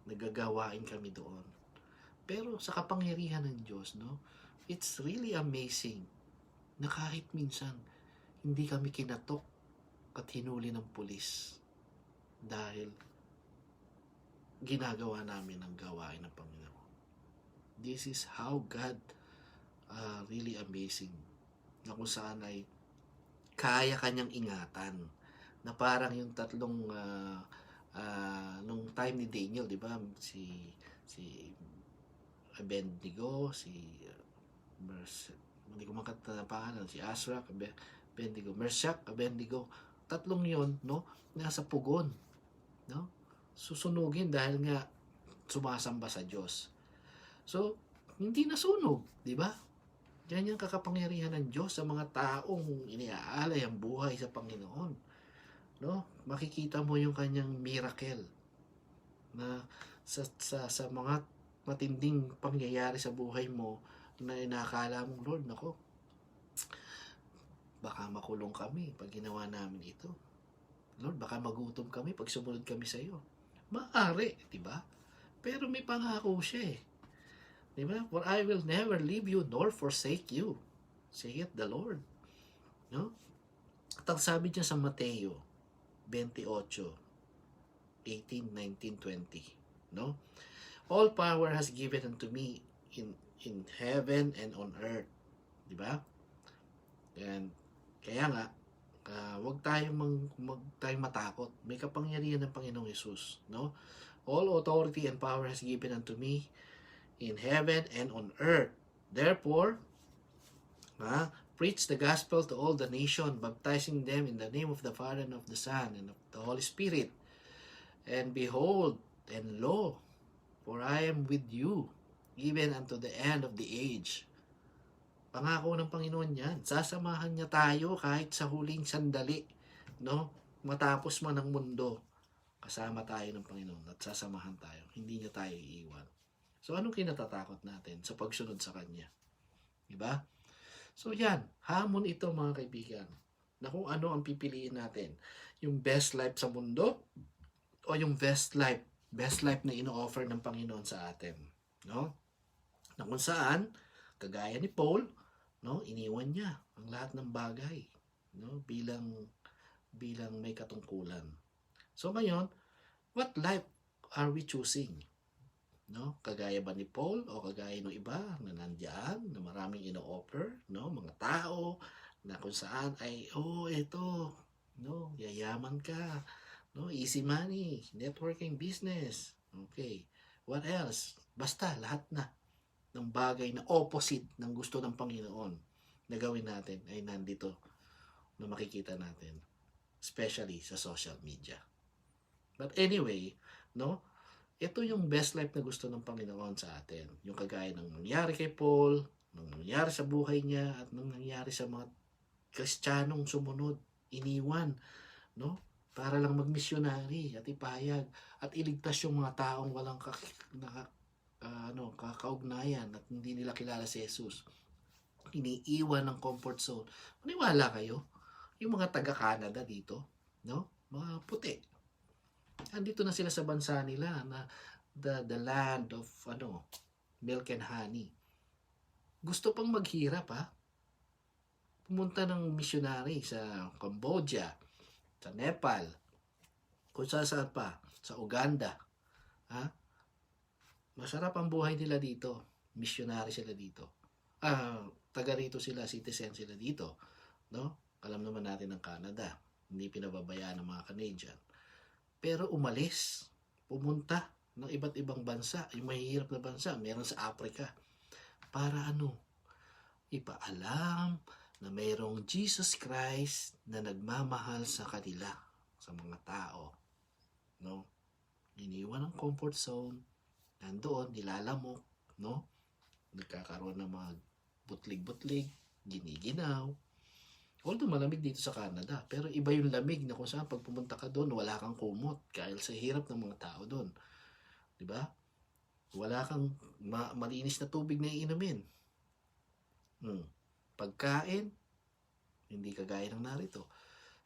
A: Nagagawain kami doon. Pero sa kapangyarihan ng Diyos, no? It's really amazing na kahit minsan hindi kami kinatok at hinuli ng pulis dahil ginagawa namin ang gawain ng Panginoon. This is how God really amazing, na kung saan ay kaya kanyang ingatan, na parang yung tatlong nung time ni Daniel, di ba, si Abednego, hindi ko makatanda ang pangalan, si Asrak, Abednego, Meshach, Abednego, tatlong yon, no, nasa pugon, no, susunugin dahil nga sumasamba sa Diyos. So hindi nasunog, di ba? Yan yung kakapangyarihan ng Diyos sa mga taong iniaalay ang buhay sa Panginoon, no? Makikita mo yung kanyang miracle na sa mga matinding pangyayari sa buhay mo na inakala mong, Lord, nako, baka makulong kami pag ginawa namin ito. Lord, baka magutom kami pag sumunod kami sa iyo. Maaari, di ba? Pero may pangako siya eh. Di ba? For I will never leave you nor forsake you, saith the Lord. No? At ang sabi niya sa Mateo 28, 18, 19, 20. No? All power has given unto me in heaven and on earth. Di ba? And kaya nga, wag tayong matakot. May kapangyarihan ng Panginoong Hesus, no? All authority and power has given unto me in heaven and on earth. Therefore, preach the gospel to all the nation, baptizing them in the name of the Father and of the Son and of the Holy Spirit. And behold, and lo, for I am with you, even unto the end of the age. Pangako ng Panginoon yan. Sasamahan niya tayo kahit sa huling sandali, no? Matapos man ang mundo, kasama tayo ng Panginoon at sasamahan tayo. Hindi niya tayo iiwan. So, anong kinatatakot natin sa pagsunod sa Kanya? Diba? So, yan. Hamon ito, mga kaibigan, na kung ano ang pipiliin natin. Yung best life sa mundo o yung best life na ino-offer ng Panginoon sa atin. No? Na kung saan, kagaya ni Paul, no, iniwan niya ang lahat ng bagay, no, bilang may katungkulan. So ngayon, what life are we choosing? No, kagaya ba ni Paul o kagaya ng iba na nandiyan, na maraming ino-offer, no, mga tao na kung saan ay ito, no, yayaman ka, no, easy money, networking business. Okay. What else? Basta lahat na ng bagay na opposite ng gusto ng Panginoon na gawin natin ay nandito na makikita natin, especially sa social media. But anyway, no? Ito yung best life na gusto ng Panginoon sa atin. Yung kagaya ng nangyari kay Paul, ng nangyari sa buhay niya, at ng nangyari sa mga Kristiyanong sumunod, iniwan, no? Para lang magmisyonary at ipahayag at iligtas yung mga taong walang kakaugnayan at hindi nila kilala si Jesus. Iniiwan ng comfort zone. Maniwala kayo, yung mga taga-Canada dito, no? Mga puti. Andito na sila sa bansa nila na the land of milk and honey. Gusto pang maghirap pumunta ng missionary sa Cambodia, sa Nepal, kung saan pa, sa Uganda. Masarap ang buhay nila dito. Missionary sila dito. Taga rito sila, citizen sila dito. No? Alam naman natin ng Canada. Hindi pinababayaan ng mga Canadian. Pero umalis, pumunta ng iba't ibang bansa, yung mahihirap na bansa, meron sa Africa. Para ipaalam na mayroong Jesus Christ na nagmamahal sa kanila, sa mga tao. No? Iniwan ang comfort zone, nandoon, nilalamok, no? Nagkakaroon ng mga butlig-butlig, giniginaw. Although malamig dito sa Canada, pero iba yung lamig na kung saan pag pumunta ka doon, wala kang kumot dahil sa hirap ng mga tao doon. Diba? Wala kang malinis na tubig na iinumin. Pagkain, hindi kagaya ng narito.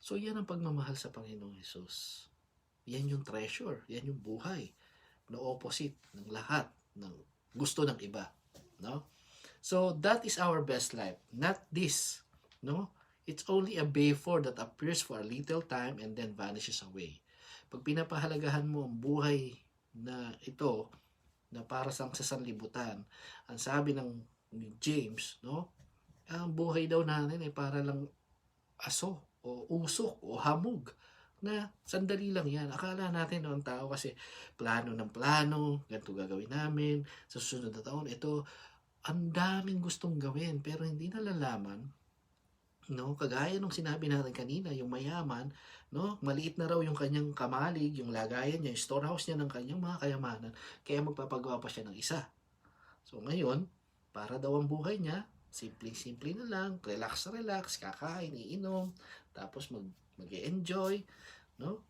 A: So yan ang pagmamahal sa Panginoong Jesus. Yan yung treasure, yan yung buhay na opposite ng lahat ng gusto ng iba, no? So that is our best life, not this, no? It's only a before that appears for a little time and then vanishes away. Pag pinapahalagahan mo ang buhay na ito na para sa sanlibutan, ang sabi ng James, no? Ang buhay daw natin ay para lang aso o usok o hamog na sandali lang yan. Akala natin ang tao kasi plano ng plano, ganito gagawin namin sa susunod na taon. Ito, ang daming gustong gawin pero hindi nalalaman, no? Kagaya nung sinabi natin kanina, yung mayaman, no? Maliit na raw yung kanyang kamalig, yung lagayan niya, yung storehouse niya ng kanyang mga kayamanan, kaya magpapagawa pa siya ng isa. So ngayon, para daw ang buhay niya, simple-simple na lang, relax, kakain, iinom, tapos mag-enjoy, no?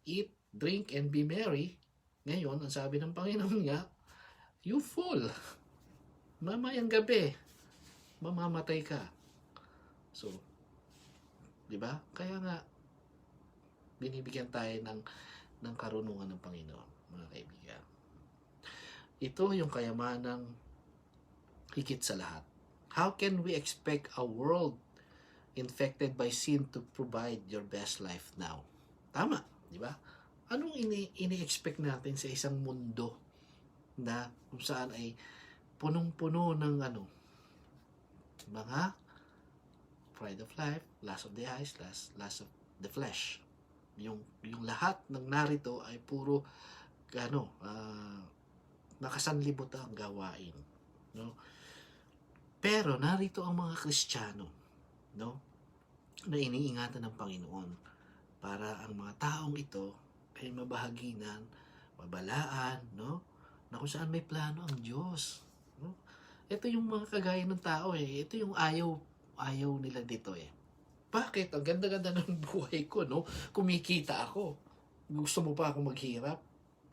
A: Eat, drink, and be merry. Ngayon, ang sabi ng Panginoon nga, you fool. Mamayang gabi, mamamatay ka. So, di ba? Kaya nga, binibigyan tayo ng karunungan ng Panginoon, mga kaibigan. Ito yung kayamanang higit sa lahat. How can we expect a world infected by sin to provide your best life now? Tama, di ba? Anong ini-expect natin sa isang mundo na kung saan ay punong-puno ng mga pride of life, lust of the eyes, lust of the flesh. Yung lahat ng narito ay puro nakasanlibot ang gawain, no? Pero narito ang mga Kristiyano, no? Na iniingatan ng Panginoon para ang mga taong ito ay mabahaginan, mabalaan, no? Na kung saan may plano ang Diyos, no? Ito yung mga kagaya ng tao ito yung ayaw nila dito Bakit? Ang ganda-ganda ng buhay ko, no? Kumikita ako. Gusto mo pa ako maghirap?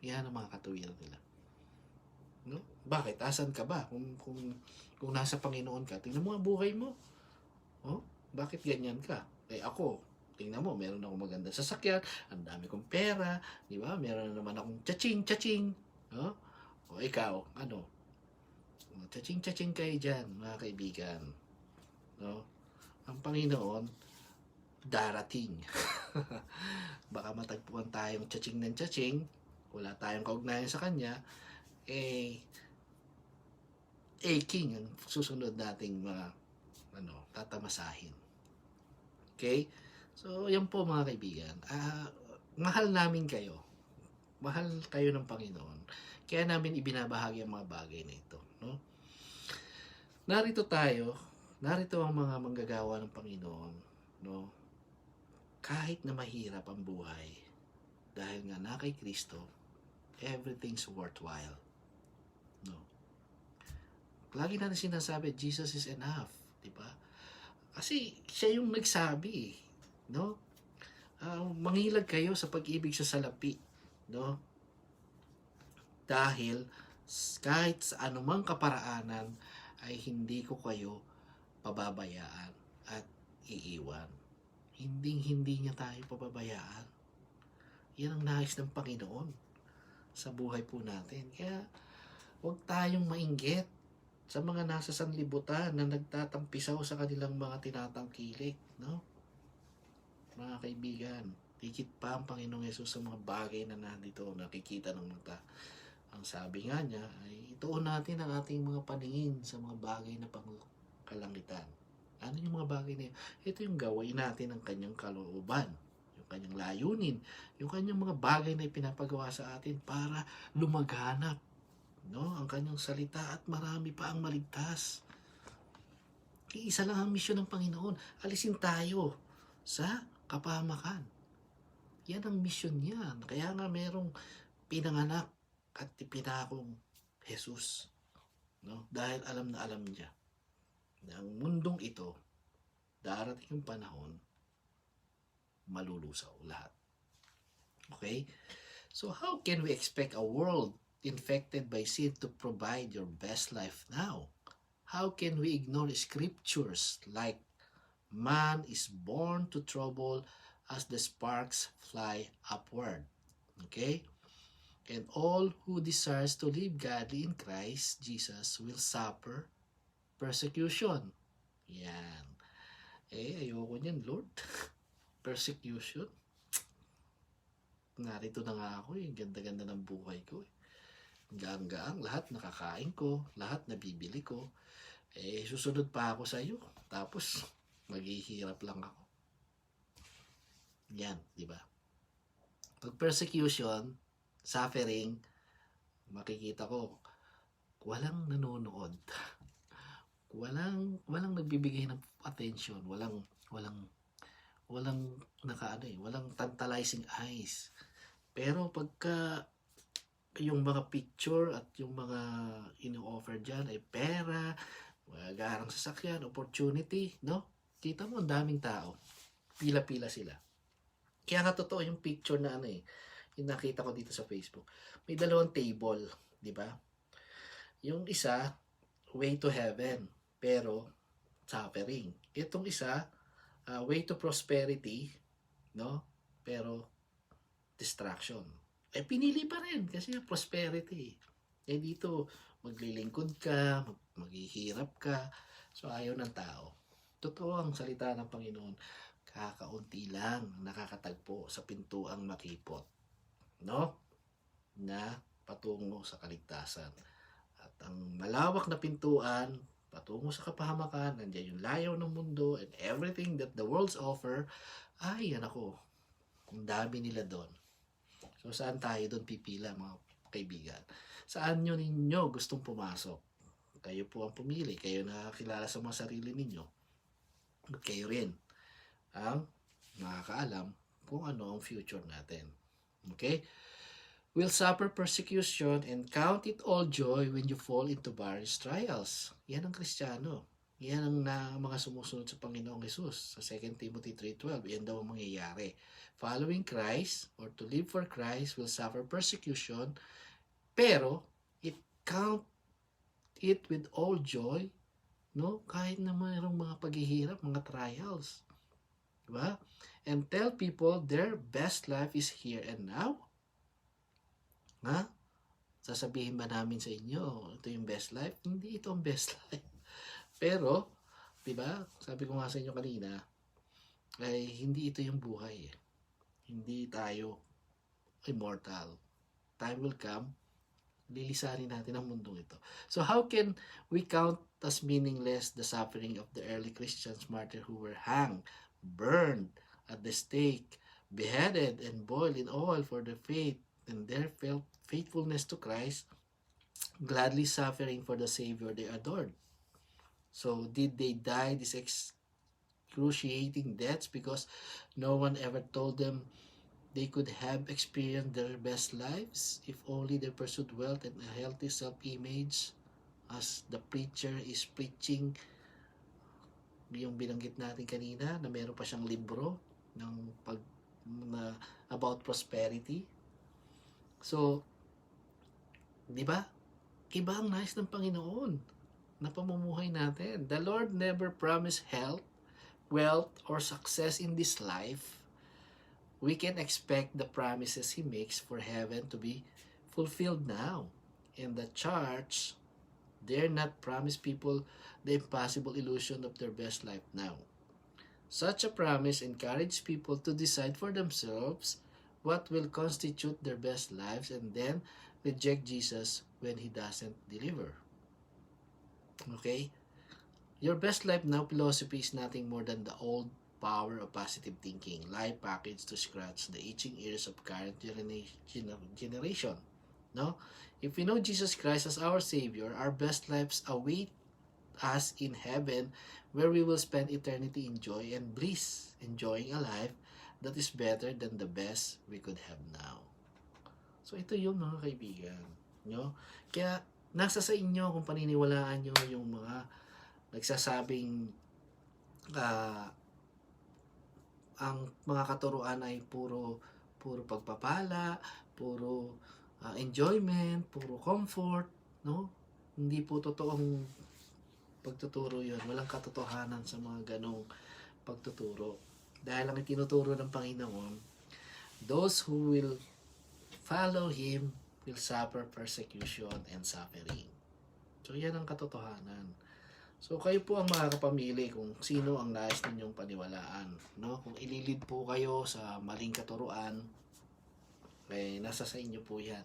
A: Yan ang mga katuwiran nila. No? Bakit? Asan ka ba? Kung nasa Panginoon ka, tingnan mo ang buhay mo. Oh? Bakit ganyan ka? Ako, tingnan mo, meron akong magandang sasakyan, ang dami kong pera, di ba? Meron naman akong chaching. No? O ikaw, chaching kayo dyan, mga kaibigan. No? Ang Panginoon, darating. Baka matagpuan tayong chaching ng chaching, wala tayong kaugnayan sa Kanya, king ang susunod nating mga tatamasahin. Okay? So, yan po mga kaibigan. Mahal namin kayo. Mahal kayo ng Panginoon. Kaya namin ibinabahagi ang mga bagay na ito. No? Narito ang mga manggagawa ng Panginoon. No? kahit na mahirap ang buhay, dahil nga na kay Kristo, everything's worthwhile. No? Lagi natin sinasabi, Jesus is enough. Diba? Kasi siya yung nagsabi. No? Mangilag kayo sa pag-ibig sa salapi. No? Dahil kahit sa anumang kaparaanan ay hindi ko kayo pababayaan at iiwan. Hindi niya tayo pababayaan. Yan ang nais ng Panginoon sa buhay po natin. Kaya huwag tayong mainggit sa mga nasa sanlibutan na nagtatampisaw sa kanilang mga tinatangkilik. No? Mga kaibigan, higit pa ang Panginoong Yesus sa mga bagay na nandito nakikita ng mata. Ang sabi nga niya ay ituon natin ang ating mga paningin sa mga bagay na pangkalangitan. Ano yung mga bagay na yun? Ito yung gawin natin ng kanyang kalooban, yung kanyang layunin, yung kanyang mga bagay na ipinapagawa sa atin para lumaganap, no? Ang kanyang salita at marami pa ang maligtas. Iisa lang ang misyon ng Panginoon. Alisin tayo sa kapahamakan. Yan ang misyon niya. Kaya nga merong pinanganak at ipinakong Jesus. No? Dahil alam na alam niya na ang mundong ito, darating yung panahon, malulusaw lahat. Okay? So how can we expect a world infected by sin to provide your best life now? How can we ignore scriptures like man is born to trouble as the sparks fly upward? Okay? And all who desires to live godly in Christ Jesus will suffer persecution. Yan. Ayoko niyan, Lord. Persecution. Narito na nga ako, ganda-ganda ng buhay ko. Gaang-gaang, lahat nakakain ko, lahat nabibili ko. Susunod pa ako sa iyo. Tapos, maghihirap lang ako. Yan, di ba? Pag persecution, suffering, makikita ko, walang nanonood. walang nagbibigay ng attention, walang walang tantalizing eyes. Pero pagka yung mga picture at yung mga ino-offer diyan ay pera, magarang sasakyan, opportunity, no? Kita mo ang daming tao. Pila-pila sila. Kaya nga totoo yung picture na yung nakita ko dito sa Facebook. May dalawang table, di ba? Yung isa, way to heaven, pero suffering. Itong isa, way to prosperity, no? Pero distraction. Pinili pa rin kasi prosperity. Dito, maglilingkod ka, maghihirap ka. So, ayaw ng tao. Totoo ang salita ng Panginoon. Kakaunti lang nakakatagpo sa pintuang makipot, no? Na patungo sa kaligtasan. At ang malawak na pintuan patungo sa kapahamakan, nandiyan yung layaw ng mundo and everything that the world's offer, ay, ang dami nila doon. So, saan tayo doon pipila, mga kaibigan? Saan nyo ninyo gustong pumasok? Kayo po ang pumili. Kayo nakakilala sa mga sarili ninyo. At kayo rin ang nakakaalam kung ano ang future natin. Okay? Will suffer persecution and count it all joy when you fall into various trials. Yan ang Kristiyano. Yan ang mga sumusunod sa Panginoong Jesus. Sa 2 Timothy 3:12, yan daw ang mangyayari. Following Christ or to live for Christ will suffer persecution, pero count it with all joy, no? Kahit na mayroong mga paghihirap, mga trials. Diba? And tell people their best life is here and now. Ha? Sasabihin ba namin sa inyo, ito yung best life? Hindi ito ang best life. Pero, diba, sabi ko nga sa inyo kanina, ay hindi ito yung buhay. Hindi tayo immortal. Time will come, lilisanin natin ang mundong ito. So how can we count as meaningless the suffering of the early Christians martyrs who were hanged, burned at the stake, beheaded, and boiled in oil for their faith and their faithfulness to Christ, gladly suffering for the Savior they adored? So, did they die this excruciating deaths because no one ever told them they could have experienced their best lives if only they pursued wealth and a healthy self-image as the preacher is preaching yung binanggit natin kanina na meron pa siyang libro ng na about prosperity. So, di ba? Iba ang nais ng Panginoon na pamumuhay natin. The Lord never promised health, wealth, or success in this life. We can expect the promises He makes for heaven to be fulfilled now. In the church, dare not promise people the impossible illusion of their best life now. Such a promise encourages people to decide for themselves what will constitute their best lives and then reject Jesus when He doesn't deliver. Okay? Your best life now philosophy is nothing more than the old power of positive thinking, life package to scratch the itching ears of current generation. No? If we know Jesus Christ as our Savior, our best lives await us in heaven where we will spend eternity in joy and bliss, enjoying a life that is better than the best we could have now. So ito yung mga kaibigan. No? Kaya nasa sa inyo kung paniniwalaan nyo yung mga nagsasabing ang mga katuruan ay puro pagpapala, puro enjoyment, puro comfort, no? Hindi po totoong pagtuturo 'yun. Walang katotohanan sa mga ganong pagtuturo. Dahil ang itinuturo ng Panginoon, those who will follow Him will suffer persecution and suffering. So yan ang katotohanan. So kayo po ang makakapamili kung sino ang nais ninyong paniwalaan, no? Kung ililid po kayo sa maling katuruan, nasa sa inyo po 'yan.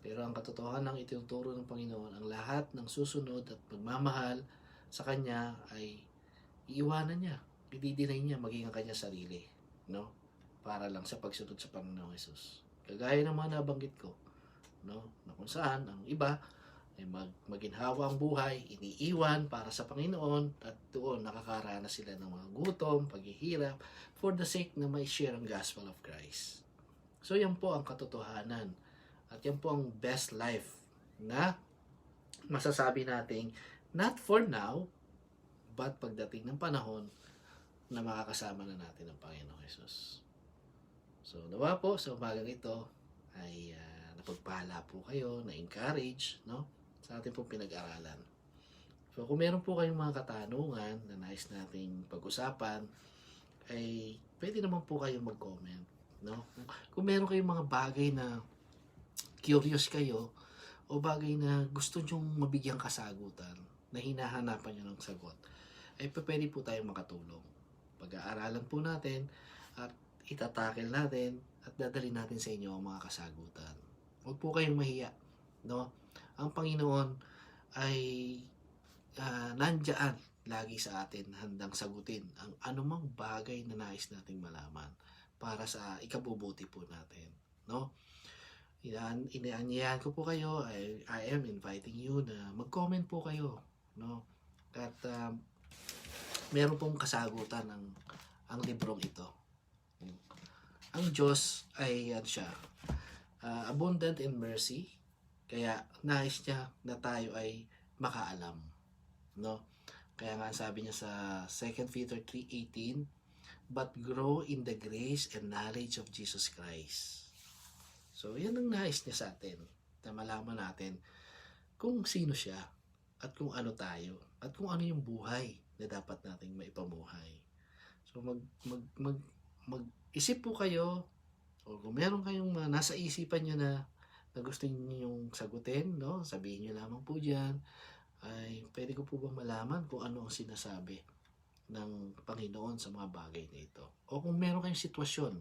A: Pero ang katotohanan ng itinuturo ng Panginoon, ang lahat ng susunod at pagmamahal sa Kanya ay iiwanan niya, i-deny niya maging ang kanya sarili, no? Para lang sa pagsunod sa Panginoong Hesus. Kagaya ng mga nabanggit ko, no? Na kung saan ang iba ay maginhawa ang buhay, iniiwan para sa Panginoon at doon nakakaranas sila ng mga gutom, paghihirap for the sake na may share ang gospel of Christ. So yan po ang katotohanan at yan po ang best life na masasabi nating not for now but pagdating ng panahon na makakasama na natin ang Panginoong Hesus. So nawa po sa umagang ito ay napagpala po kayo, na-encourage, no? Sa ating pong pinag-aralan. So kung meron po kayong mga katanungan na nais nating pag-usapan, ay pwede naman po kayong mag-comment, no? Kung meron kayong mga bagay na curious kayo o bagay na gusto nyong mabigyang kasagutan, na hinahanapan nyo ng sagot, ay pwede po tayong makatulong. Pag-aaralan po natin at itatakel natin at dadalhin natin sa inyo ang mga kasagutan. Huwag po kayong mahiya, no? Ang Panginoon ay nandiyan lagi sa atin, handang sagutin ang anumang bagay na nais nating malaman para sa ikabubuti po natin, no? Inaanyayahan ko po kayo, I am inviting you na mag-comment po kayo, no? At meron pong kasagutan ang librong ito. Ang Diyos ay abundant in mercy, kaya nais niya na tayo ay makaalam, no? Kaya nga sabi niya sa 2 Peter 3:18, but grow in the grace and knowledge of Jesus Christ. So yan ang nais niya sa atin, na malaman natin kung sino siya at kung ano tayo at kung ano yung buhay na dapat nating maipamuhay. So mag-isip po kayo, o kung meron kayong nasa isipan nyo na gusto niyo yung sagutin, no? Sabihin niyo lamang po diyan, ay pwede ko po bang malaman kung ano ang sinasabi ng Panginoon sa mga bagay na ito. O kung meron kayong sitwasyon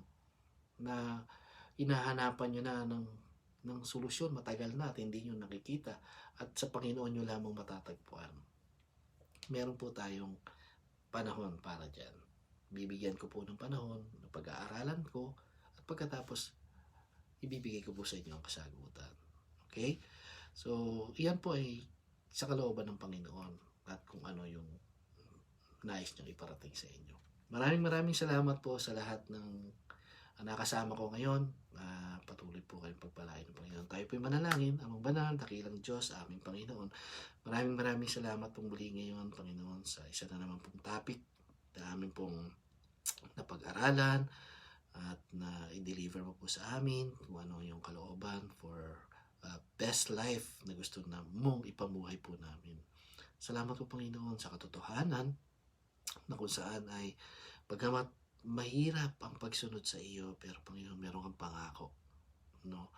A: na hinahanapan niyo na ng solusyon, matagal na at hindi niyo nakikita at sa Panginoon niyo lamang matatagpuan. Meron po tayong panahon para diyan. Bibigyan ko po ng panahon ng pag-aaralan ko at pagkatapos ibibigay ko po sa inyo ang kasagutan. Okay? So, iyan po ay sa kalooban ng Panginoon at kung ano yung nais niyang iparating sa inyo. Maraming salamat po sa lahat ng nakasama ko ngayon. Patuloy po kayong pagpalain ng Panginoon. Tayo po'y manalangin. Amang banal, dakilang Diyos, aming Panginoon. Maraming salamat pong muli ngayon, Panginoon, sa isa na naman pong topic na amin pong napag-aralan at na i-deliver mo po sa amin kung ano yung kalooban for best life na gusto na mong ipamuhay po namin. Salamat po, Panginoon, sa katotohanan na kung saan ay bagamat mahirap ang pagsunod sa iyo, pero Panginoon, meron kang pangako, no?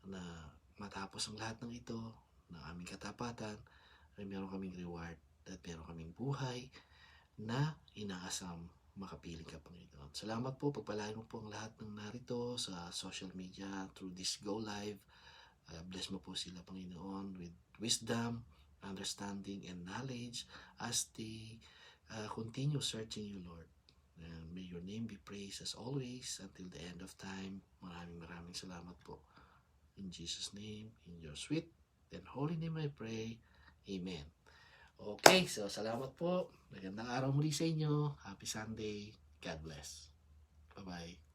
A: Na matapos ang lahat ng ito, ng aming katapatan, ay meron kaming reward at meron kaming buhay na inaasam makapiling ka, Panginoon. Salamat po, pagpalain mo po ang lahat ng narito sa social media through this Go Live. Bless mo po sila, Panginoon, with wisdom, understanding, and knowledge as they continue searching you, Lord. And may your name be praised as always until the end of time. Maraming salamat po. In Jesus' name, in your sweet and holy name I pray. Amen. Okay, so salamat po. Magandang araw muli sa inyo. Happy Sunday. God bless. Bye-bye.